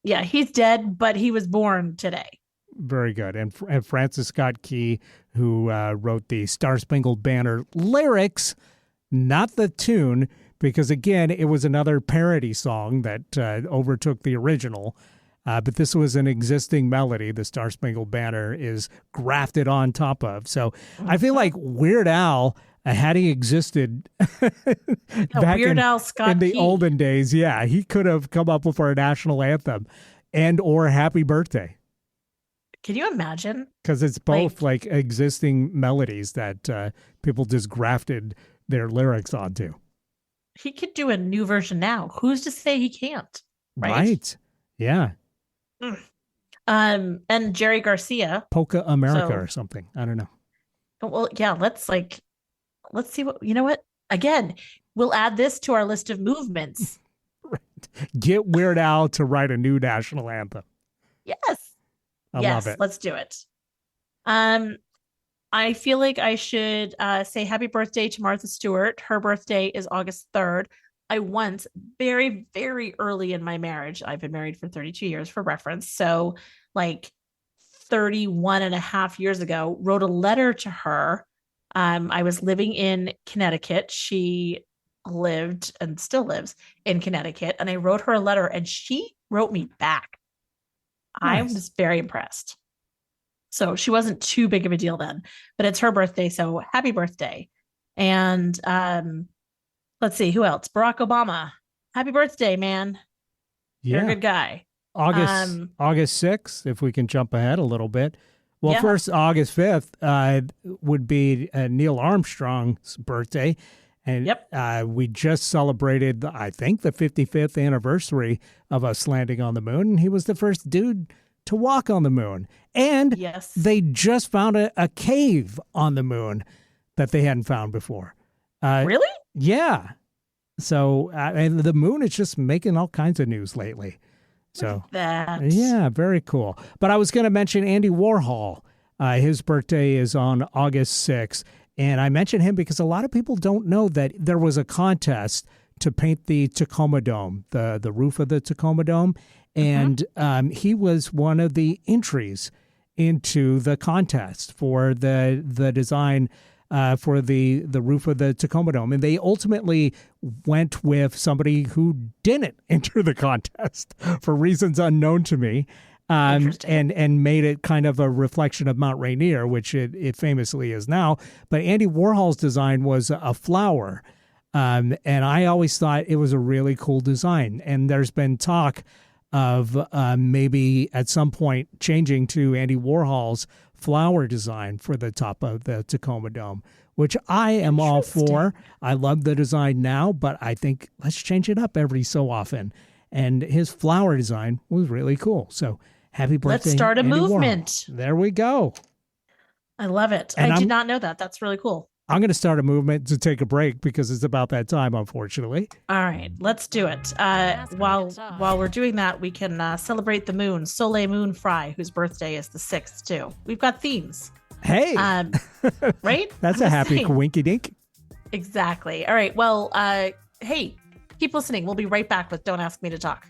Yeah, he's dead, but he was born today. Very good. And Francis Scott Key, who wrote the Star Spangled Banner lyrics, not the tune, because, again, it was another parody song that overtook the original. But this was an existing melody the Star Spangled Banner is grafted on top of. So I feel like Weird Al had he existed back Weird Al Scott in the Key. olden days, yeah, he could have come up with our national anthem and or happy birthday. Can you imagine? Because it's both like existing melodies that people just grafted their lyrics onto. He could do a new version now. Who's to say he can't? Right. Yeah. And Jerry Garcia. Polka America or something. I don't know. Well, yeah, let's see what, you know what? Again, we'll add this to our list of movements. Right. Get Weird Al to write a new national anthem. Yes. I love it. Let's do it. I feel like I should say happy birthday to Martha Stewart. Her birthday is August 3rd. I once, very, very early in my marriage, I've been married for 32 years for reference. So like 31 and a half years ago, wrote a letter to her. I was living in Connecticut. She lived and still lives in Connecticut. And I wrote her a letter and she wrote me back. Nice. I was very impressed. So she wasn't too big of a deal then, but it's her birthday. So happy birthday. And let's see, who else? Barack Obama. Happy birthday, man. Yeah. You're a good guy. August 6th, if we can jump ahead a little bit. Well, first, August 5th would be Neil Armstrong's birthday. And we just celebrated, I think, the 55th anniversary of us landing on the moon. And he was the first dude to walk on the moon. And they just found a cave on the moon that they hadn't found before. Really? Yeah. So and the moon is just making all kinds of news lately. So yeah, very cool. But I was going to mention Andy Warhol. His birthday is on August 6th. And I mention him because a lot of people don't know that there was a contest to paint the Tacoma Dome, the roof of the Tacoma Dome. And he was one of the entries into the contest for the design for the roof of the Tacoma Dome. And they ultimately went with somebody who didn't enter the contest for reasons unknown to me. And made it kind of a reflection of Mount Rainier, which it famously is now. But Andy Warhol's design was a flower. And I always thought it was a really cool design. And there's been talk of maybe at some point changing to Andy Warhol's flower design for the top of the Tacoma Dome, which I am all for. I love the design now, but I think let's change it up every so often. And his flower design was really cool. So happy birthday. Let's start a Andy movement. Warhol. There we go. I love it. And I did not know that. That's really cool. I'm going to start a movement to take a break because it's about that time, unfortunately. All right, let's do it. While we're doing that, we can celebrate the moon, Soleil Moon Frye, whose birthday is the 6th, too. We've got themes. Hey. Right? That's a happy winky dink. Exactly. All right. Well, hey, keep listening. We'll be right back with Don't Ask Me to Talk.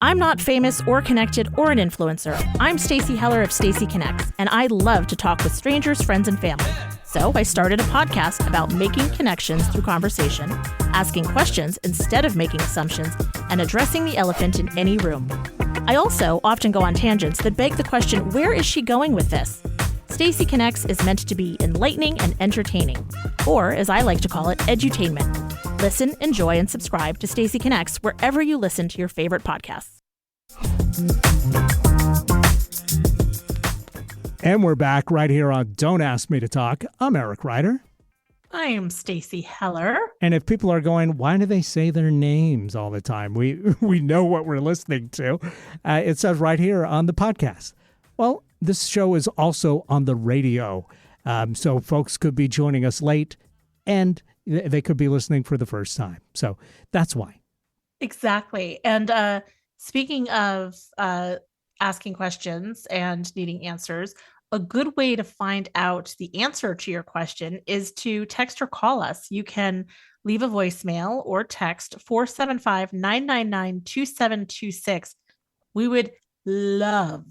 I'm not famous or connected or an influencer. I'm Stacey Heller of Stacey Connects, and I love to talk with strangers, friends, and family. So I started a podcast about making connections through conversation, asking questions instead of making assumptions, and addressing the elephant in any room. I also often go on tangents that beg the question, where is she going with this? Stacey Connects is meant to be enlightening and entertaining, or as I like to call it, edutainment. Listen, enjoy, and subscribe to Stacey Connects wherever you listen to your favorite podcasts. And we're back right here on Don't Ask Me to Talk. I'm Eric Ryder. I am Stacey Heller. And if people are going, why do they say their names all the time? We know what we're listening to. It says right here on the podcast. Well, this show is also on the radio. So folks could be joining us late and they could be listening for the first time. So that's why. Exactly. And speaking of asking questions and needing answers, a good way to find out the answer to your question is to text or call us. You can leave a voicemail or text 475-999-2726. We would love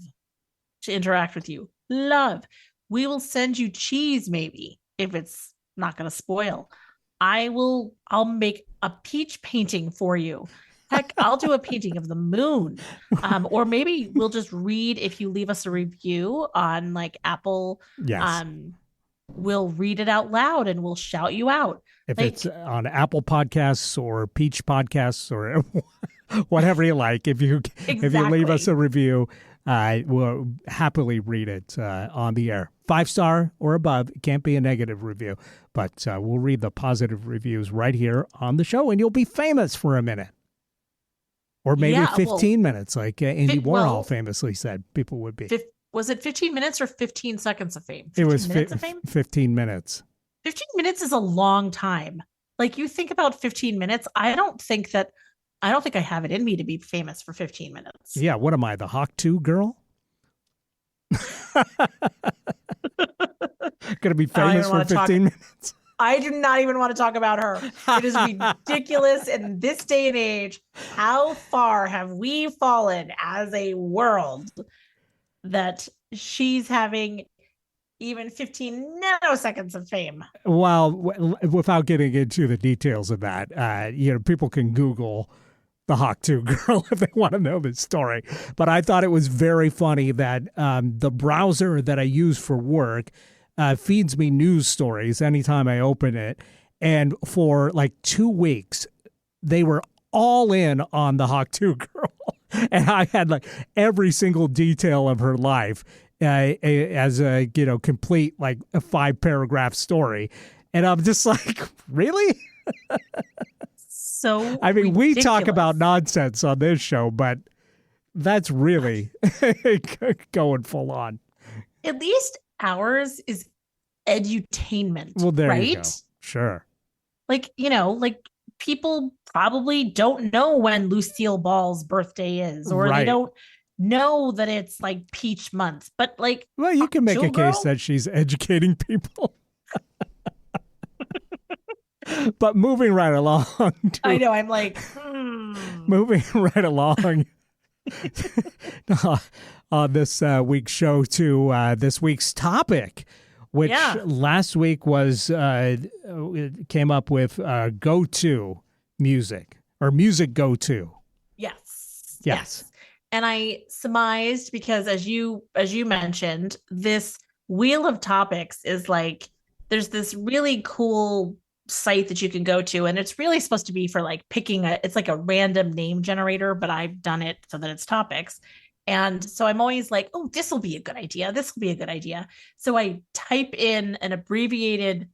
to interact with you. Love. We will send you cheese maybe if it's not going to spoil. I'll make a peach painting for you Heck, I'll do a painting of the moon. Or maybe we'll just read, if you leave us a review on like Apple, Yes. We'll read it out loud and we'll shout you out. If like, it's on Apple Podcasts or Peach Podcasts or whatever you like, if you leave us a review, we'll happily read it on the air. 5-star or above. It can't be a negative review, but we'll read the positive reviews right here on the show, and you'll be famous for a minute. Or maybe 15 minutes, like Andy Warhol famously said people would be. Was it 15 minutes or 15 seconds of fame? It was 15 minutes. 15 minutes is a long time. Like, you think about 15 minutes, I don't think I have it in me to be famous for 15 minutes. Yeah, what am I, the Hawk 2 girl? Gonna be famous for 15 minutes. I do not even want to talk about her. It is ridiculous in this day and age. How far have we fallen as a world that she's having even 15 nanoseconds of fame? Well, without getting into the details of that, people can Google the Hawk 2 girl if they want to know this story. But I thought it was very funny that the browser that I use for work feeds me news stories anytime I open it. And for like 2 weeks, they were all in on the Hawk 2 girl. And I had like every single detail of her life as a, complete like a 5-paragraph story. And I'm just like, really? So I mean, ridiculous. We talk about nonsense on this show, but that's really going full on. At least ours is edutainment. Well, there right? you go. Sure. Like, people probably don't know when Lucille Ball's birthday is, or they don't know that it's like peach month. But like, well, you can make a girl? case that she's educating people. But moving right along. I know. I'm like, moving right along on this week's show to this week's topic, which last week was came up with go-to music or music go-to. Yes. And I surmised, because as you mentioned, this wheel of topics is like, there's this really cool site that you can go to, and it's really supposed to be for like picking it's like a random name generator, but I've done it so that it's topics. And so I'm always like, oh, this will be a good idea. So I type in an abbreviated,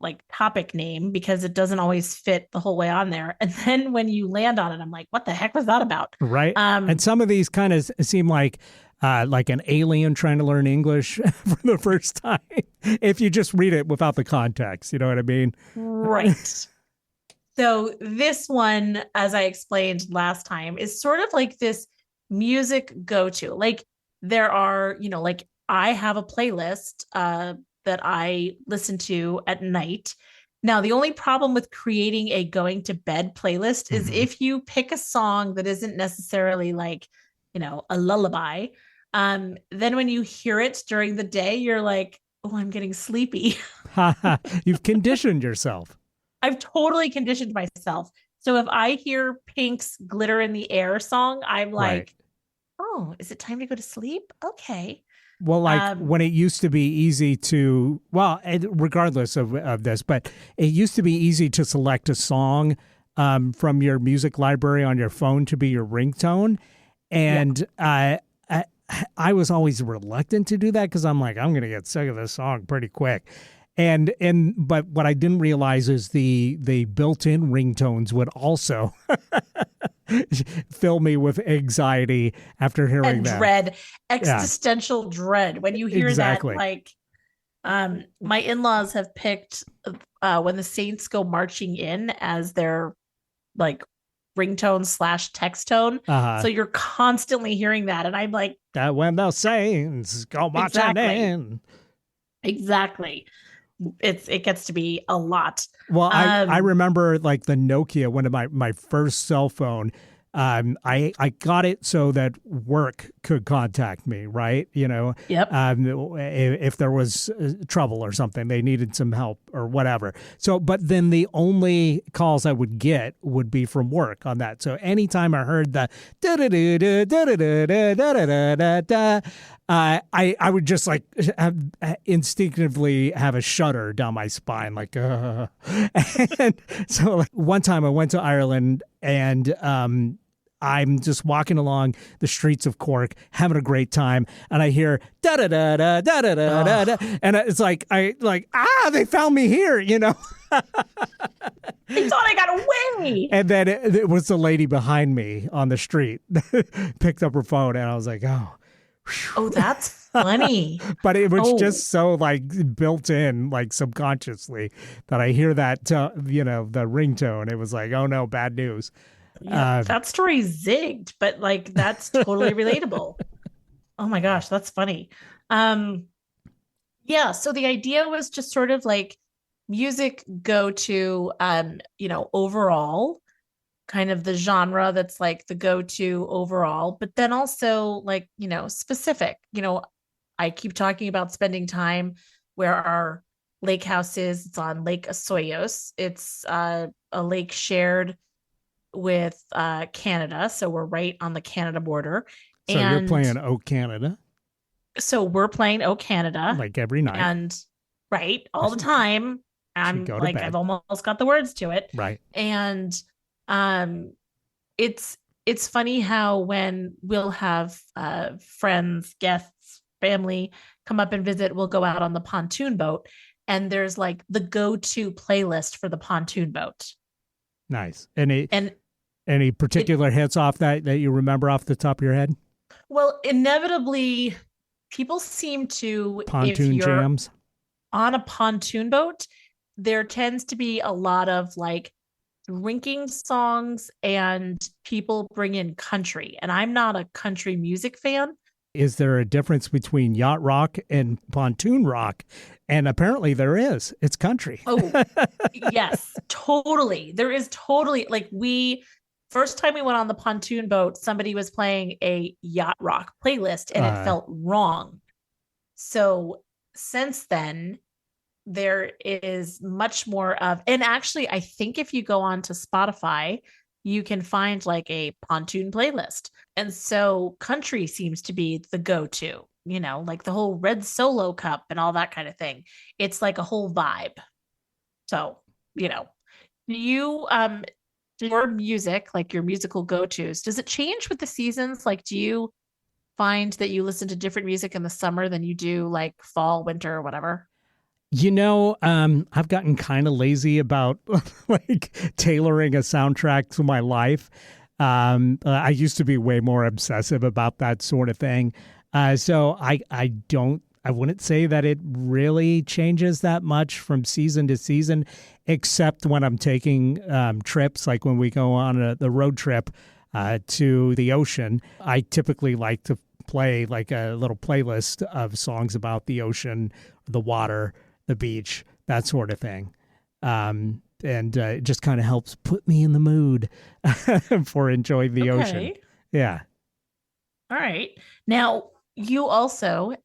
like topic name, because it doesn't always fit the whole way on there. And then when you land on it, I'm like, what the heck was that about? Right. And some of these kind of seem like an alien trying to learn English for the first time, if you just read it without the context. You know what I mean? Right. So this one, as I explained last time, is sort of like this music go-to. Like, there are, like, I have a playlist that I listen to at night. Now, the only problem with creating a going to bed playlist is if you pick a song that isn't necessarily like, a lullaby, then when you hear it during the day, you're like, oh, I'm getting sleepy. You've conditioned yourself. I've totally conditioned myself. So if I hear Pink's Glitter in the Air song, I'm like, oh, is it time to go to sleep? Okay. Well, like when it used to be easy to, regardless of this, but it used to be easy to select a song from your music library on your phone to be your ringtone. And I was always reluctant to do that because I'm like, I'm going to get sick of this song pretty quick. But what I didn't realize is the built-in ringtones would also fill me with anxiety after hearing that. Dread, existential dread. When you hear that, like, my in-laws have picked When the Saints Go Marching In as their like ringtone / text tone. So you're constantly hearing that. And I'm like, that when the Saints go marching in. Exactly. It gets to be a lot. Well, I remember like the Nokia, one of my first cell phone. I got it so that work could contact me, right? Yep. If there was trouble or something, they needed some help or whatever. So, but then the only calls I would get would be from work on that. So anytime I heard the da da da da da da da da da da, I would just like instinctively have a shudder down my spine, like, and so like, one time I went to Ireland and I'm just walking along the streets of Cork, having a great time, and I hear da da da da da da da da da, and it's like they found me here, I thought I got away. And then it was the lady behind me on the street picked up her phone, and I was like, oh. Oh, that's funny. But it was just so like built in, like subconsciously, that I hear that, the ringtone. It was like, oh no, bad news. Yeah, that story zigged, but like that's totally relatable. Oh my gosh, that's funny. Yeah, so the idea was just sort of like music go to overall, kind of the genre that's like the go-to overall, but then also like, specific. I keep talking about spending time where our lake house is. It's on Lake Osoyos. It's a lake shared with Canada, so we're right on the Canada border. So you're playing "Oh Canada." So we're playing "Oh Canada" like every night, and right all the time. I'm like, I've almost got the words to it, right? And it's funny how when we'll have friends, guests, family come up and visit, we'll go out on the pontoon boat, and there's like the go-to playlist for the pontoon boat. Nice. Any particular hits off that you remember off the top of your head? Well, inevitably, people seem to, pontoon if you're jams on a pontoon boat, there tends to be a lot of like drinking songs, and people bring in country. And I'm not a country music fan. Is there a difference between yacht rock and pontoon rock? And apparently there is. It's country. Oh, yes, totally. There is totally. Like first time we went on the pontoon boat, somebody was playing a yacht rock playlist and it felt wrong. So since then, there is much more of, and actually, I think if you go on to Spotify, you can find like a pontoon playlist. And so country seems to be the go-to, like the whole Red Solo Cup and all that kind of thing. It's like a whole vibe. So, your music, like your musical go-tos, does it change with the seasons? Like, do you find that you listen to different music in the summer than you do like fall, winter, or whatever? I've gotten kind of lazy about like tailoring a soundtrack to my life. I used to be way more obsessive about that sort of thing. So I wouldn't say that it really changes that much from season to season, except when I'm taking trips, like when we go on the road trip to the ocean. I typically like to play like a little playlist of songs about the ocean, the water, the beach, that sort of thing. And it just kind of helps put me in the mood for enjoying the ocean. Yeah. All right. Now, you also,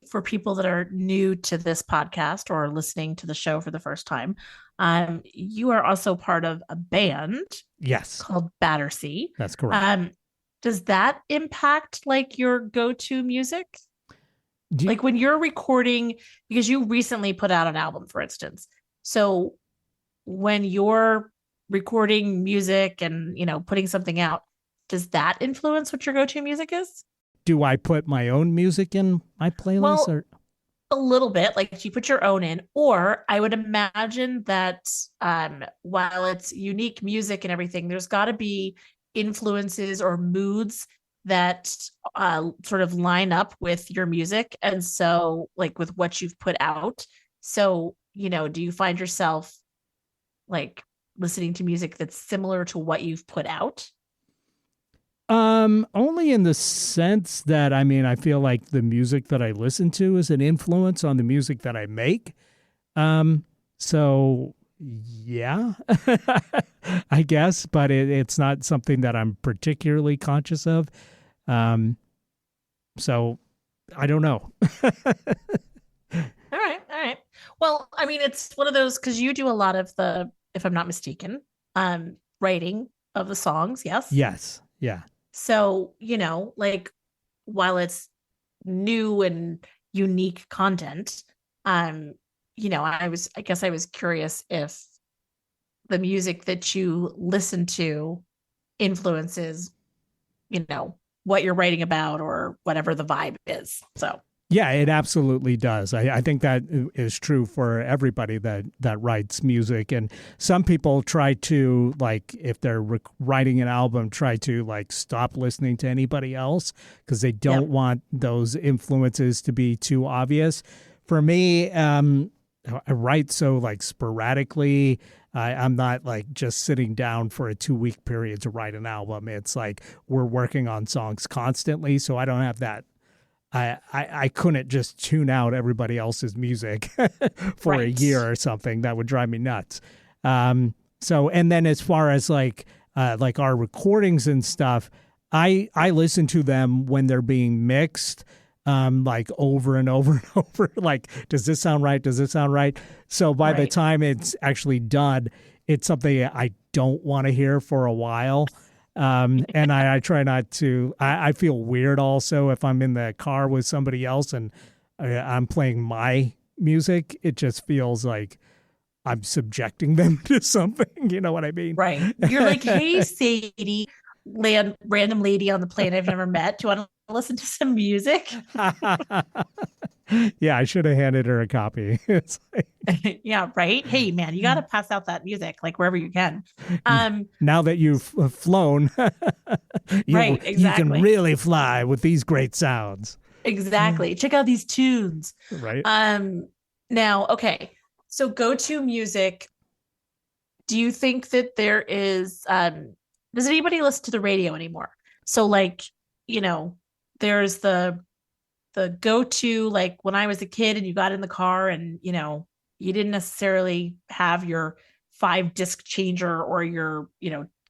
for people that are new to this podcast or listening to the show for the first time, you are also part of a band. Yes. Called Battersea. That's correct. Does that impact like your go-to music? Like when you're recording, because you recently put out an album, for instance. So when you're recording music and, putting something out, does that influence what your go-to music is? Do I put my own music in my playlist? Well, a little bit, like you put your own in, or I would imagine that while it's unique music and everything, there's got to be influences or moods that sort of line up with your music. And so like with what you've put out. So, do you find yourself like listening to music that's similar to what you've put out? Only in the sense that, I feel like the music that I listen to is an influence on the music that I make. So, Yeah, I guess, but it's not something that I'm particularly conscious of. So I don't know. All right. All right. Well, I mean, it's one of those because you do a lot of the, if I'm not mistaken, writing of the songs. Yes. Yes. Yeah. So, like while it's new and unique content, I guess I was curious if the music that you listen to influences, what you're writing about or whatever the vibe is. So yeah, it absolutely does. I think that is true for everybody that writes music. And some people try to, like, if they're writing an album, try to, like, stop listening to anybody else because they don't want those influences to be too obvious. For me, I write so, like, sporadically. I'm not, like, just sitting down for a 2-week period to write an album. It's like we're working on songs constantly, so I don't have that. I couldn't just tune out everybody else's music for a year or something. That would drive me nuts. So, and then as far as like our recordings and stuff, I listen to them when they're being mixed, like over and over and over. Like, does this sound right? Does this sound right? So by the time it's actually done, it's something I don't want to hear for a while. And I try not to. I feel weird also if I'm in the car with somebody else and I'm playing my music. It just feels like I'm subjecting them to something. You know what I mean? Right. You're like, hey, Sadie, random lady on the plane I've never met. Do you want to listen to some music? Yeah, I should have handed her a copy. It's like, yeah, right. Hey, man, you got to pass out that music like wherever you can. Now that you've flown, right, exactly. You can really fly with these great sounds. Exactly. Check out these tunes. Right. Now, okay. So go-to music. Do you think that there is? Does anybody listen to the radio anymore? So, like, there's the go-to, like when I was a kid and you got in the car and, you didn't necessarily have your 5-disc changer or your,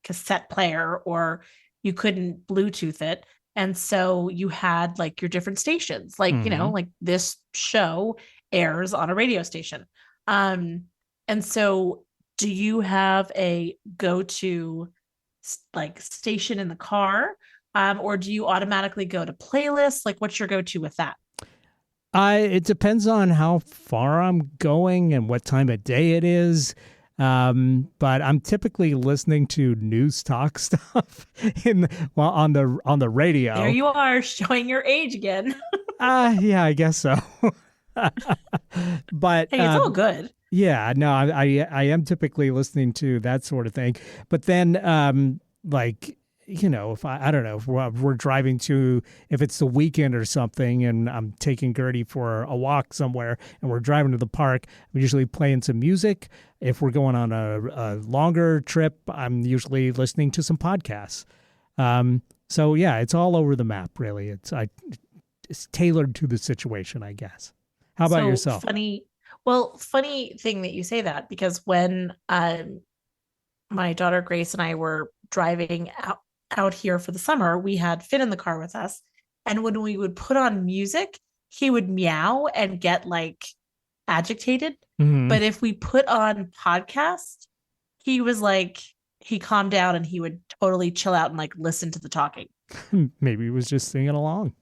cassette player, or you couldn't Bluetooth it. And so you had like your different stations, like, like this show airs on a radio station. And so do you have a go-to like station in the car? Or do you automatically go to playlists? Like, what's your go-to with that? It depends on how far I'm going and what time of day it is. But I'm typically listening to news talk stuff on the radio. There you are, showing your age again. Yeah, I guess so. But hey, it's all good. Yeah, no, I am typically listening to that sort of thing. But then, like, if I don't know, if we're driving if it's the weekend or something and I'm taking Gertie for a walk somewhere and we're driving to the park, I'm usually playing some music. If we're going on a longer trip, I'm usually listening to some podcasts. So yeah, it's all over the map, really. It's tailored to the situation, I guess. How about yourself? Funny thing that you say that, because when my daughter Grace and I were driving out here for the summer, we had Finn in the car with us. And when we would put on music, he would meow and get like agitated. Mm-hmm. But if we put on podcast, he was like, he calmed down and he would totally chill out and like listen to the talking. Maybe he was just singing along.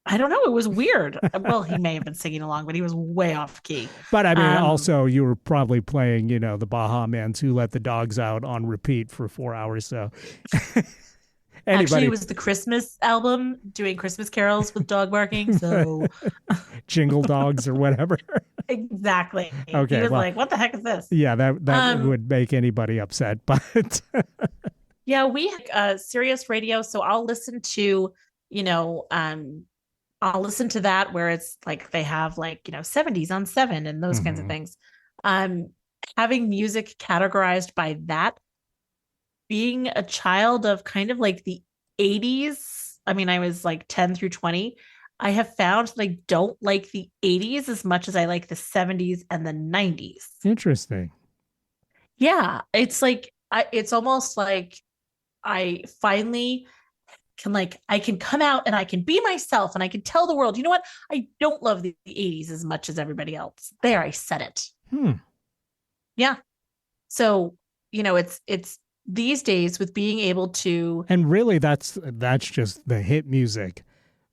I don't know. It was weird. Well, he may have been singing along, but he was way off key. But I mean, also you were probably playing, the Baha Men's Who Let the Dogs Out on repeat for 4 hours. So actually, it was the Christmas album doing Christmas carols with dog barking. So Jingle Dogs or whatever. Exactly. Okay. He was like, what the heck is this? Yeah, that would make anybody upset. But yeah, we have Sirius Radio. So I'll listen to, I'll listen to that where it's like they have like, 70s on 7 and those kinds of things. Having music categorized by that, being a child of kind of like the 80s. I mean, I was like 10 through 20. I have found that I don't like the 80s as much as I like the 70s and the 90s. Interesting. Yeah, it's like it's almost like I finally can I can come out and I can be myself and I can tell the world, you know what? I don't love the 80s as much as everybody else. There, I said it. Yeah. So, it's these days with being able to, and really that's just the hit music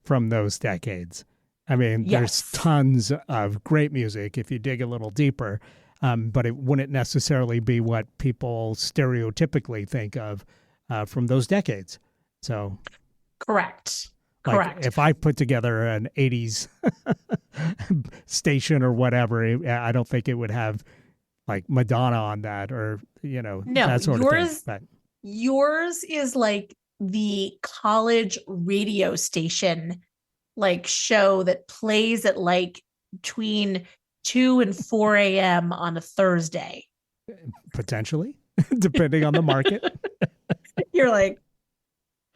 from those decades. I mean, there's tons of great music if you dig a little deeper, but it wouldn't necessarily be what people stereotypically think of from those decades. So, correct. If I put together an 80s station or whatever, I don't think it would have like Madonna on that or, that sort of thing. But yours is like the college radio station show that plays at between 2 and 4 a.m. on a Thursday. Potentially, depending on the market. You're like,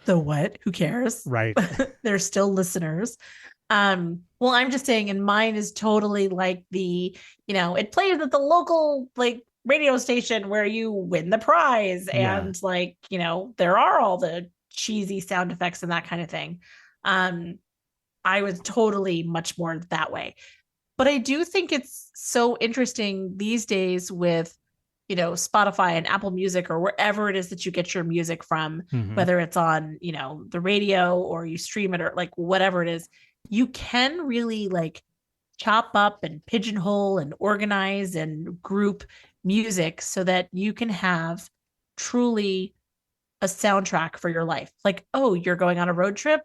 the what? Who cares? Right. They're still listeners. Well, I'm just saying, and mine is totally like it plays at the local radio station where you win the prize. And there are all the cheesy sound effects and that kind of thing. I was totally much more that way. But I do think it's so interesting these days with, Spotify and Apple Music or wherever it is that you get your music from, whether it's on, the radio or you stream it or whatever it is, you can really chop up and pigeonhole and organize and group music so that you can have truly a soundtrack for your life. Oh, you're going on a road trip?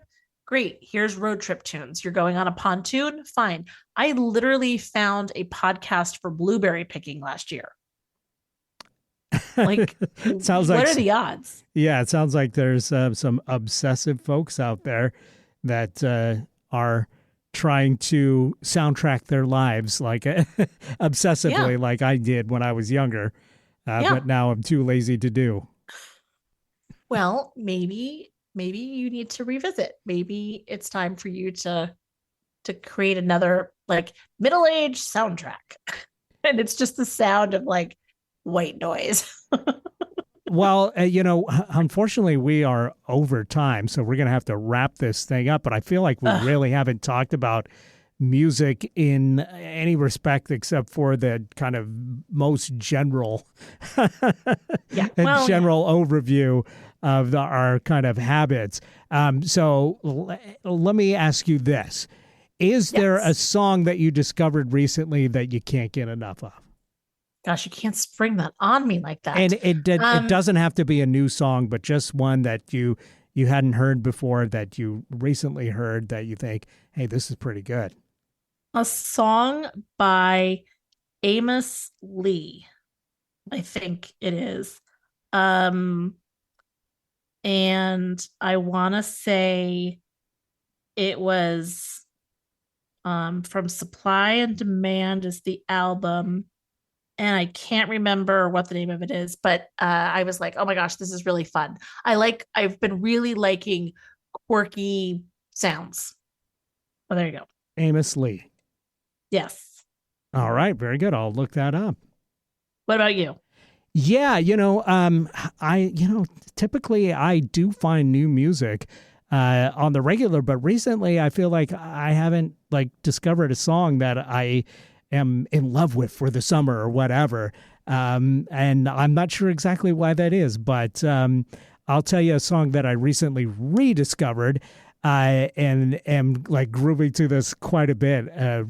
Great. Here's road trip tunes. You're going on a pontoon? Fine. I literally found a podcast for blueberry picking last year. Sounds what are the odds? Yeah, it sounds like there's some obsessive folks out there that are trying to soundtrack their lives obsessively, like I did when I was younger, but now I'm too lazy to do. Well, maybe you need to revisit. Maybe it's time for you to create another middle-aged soundtrack, and it's just the sound of white noise. Well, unfortunately, we are over time, so we're going to have to wrap this thing up. But I feel like we really haven't talked about music in any respect except for the kind of most general, general overview of our kind of habits. So let me ask you this. Is there a song that you discovered recently that you can't get enough of? Gosh, you can't spring that on me like that. And it doesn't have to be a new song, but just one that you hadn't heard before that you recently heard that you think, hey, this is pretty good. A song by Amos Lee, I think it is. And I want to say it was from Supply and Demand is the album. And I can't remember what the name of it is, but I was like, oh my gosh, this is really fun. I've been really liking quirky sounds. Oh, there you go. Amos Lee. Yes. All right. Very good. I'll look that up. What about you? Yeah. Typically I do find new music on the regular, but recently I feel like I haven't discovered a song that I am in love with for the summer or whatever. And I'm not sure exactly why that is, but I'll tell you a song that I recently rediscovered and am grooving to this quite a bit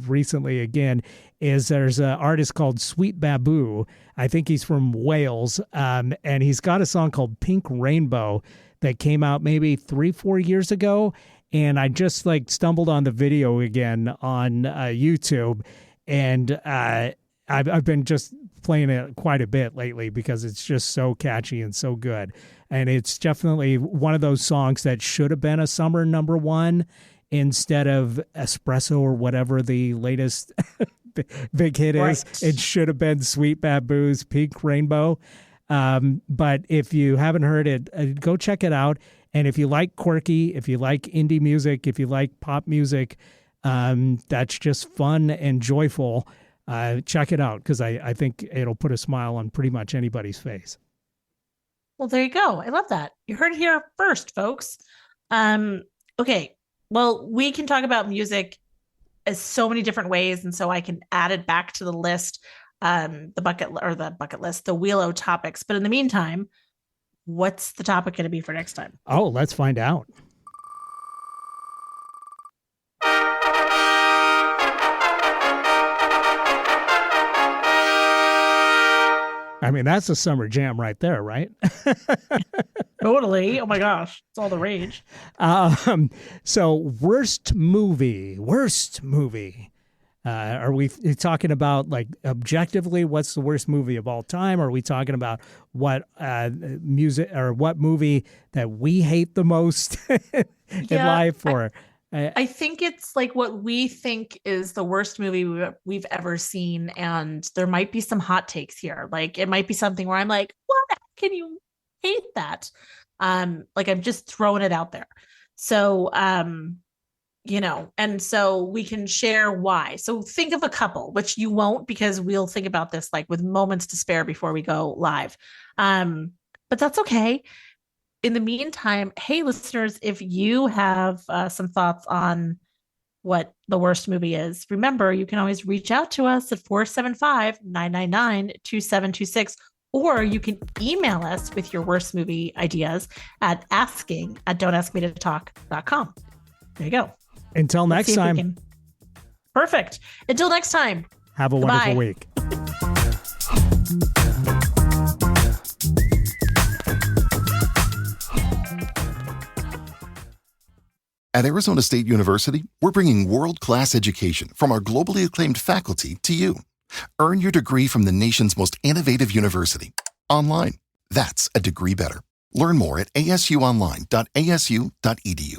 recently again, is there's an artist called Sweet Babu. I think he's from Wales, and he's got a song called Pink Rainbow that came out maybe 3-4 years ago, and I just stumbled on the video again on YouTube. And I've been just playing it quite a bit lately because it's just so catchy and so good. And it's definitely one of those songs that should have been a summer number one instead of Espresso or whatever the latest big hit is. It should have been Sweet Babu's Pink Rainbow. But if you haven't heard it, go check it out. And if you like quirky, if you like indie music, if you like pop music, that's just fun and joyful. check it out because I think it'll put a smile on pretty much anybody's face. Well, there you go. I love that. You heard it here first, folks. Okay. Well, we can talk about music as so many different ways, and so I can add it back to the list, the bucket list, the Wheel O topics. But in the meantime, what's the topic going to be for next time? Oh, let's find out. I mean, that's a summer jam right there, right? Totally. Oh my gosh. It's all the rage. So worst movie. Are we talking about like objectively what's the worst movie of all time? Or are we talking about what music or what movie that we hate the most in life? Or I think it's like what we think is the worst movie we've ever seen. And there might be some hot takes here. Like it might be something where I'm like, what? Can you hate that? Like I'm just throwing it out there. So, and so we can share why. So think of a couple, which you won't because we'll think about this like with moments to spare before we go live. But that's okay. In the meantime, hey, listeners, if you have some thoughts on what the worst movie is, remember, you can always reach out to us at 475-999-2726, or you can email us with your worst movie ideas at asking@don'taskmetotalk.com. There you go. Until next time. Perfect. Until next time. Have a wonderful week. At Arizona State University, we're bringing world-class education from our globally acclaimed faculty to you. Earn your degree from the nation's most innovative university. Online. That's a degree better. Learn more at asuonline.asu.edu.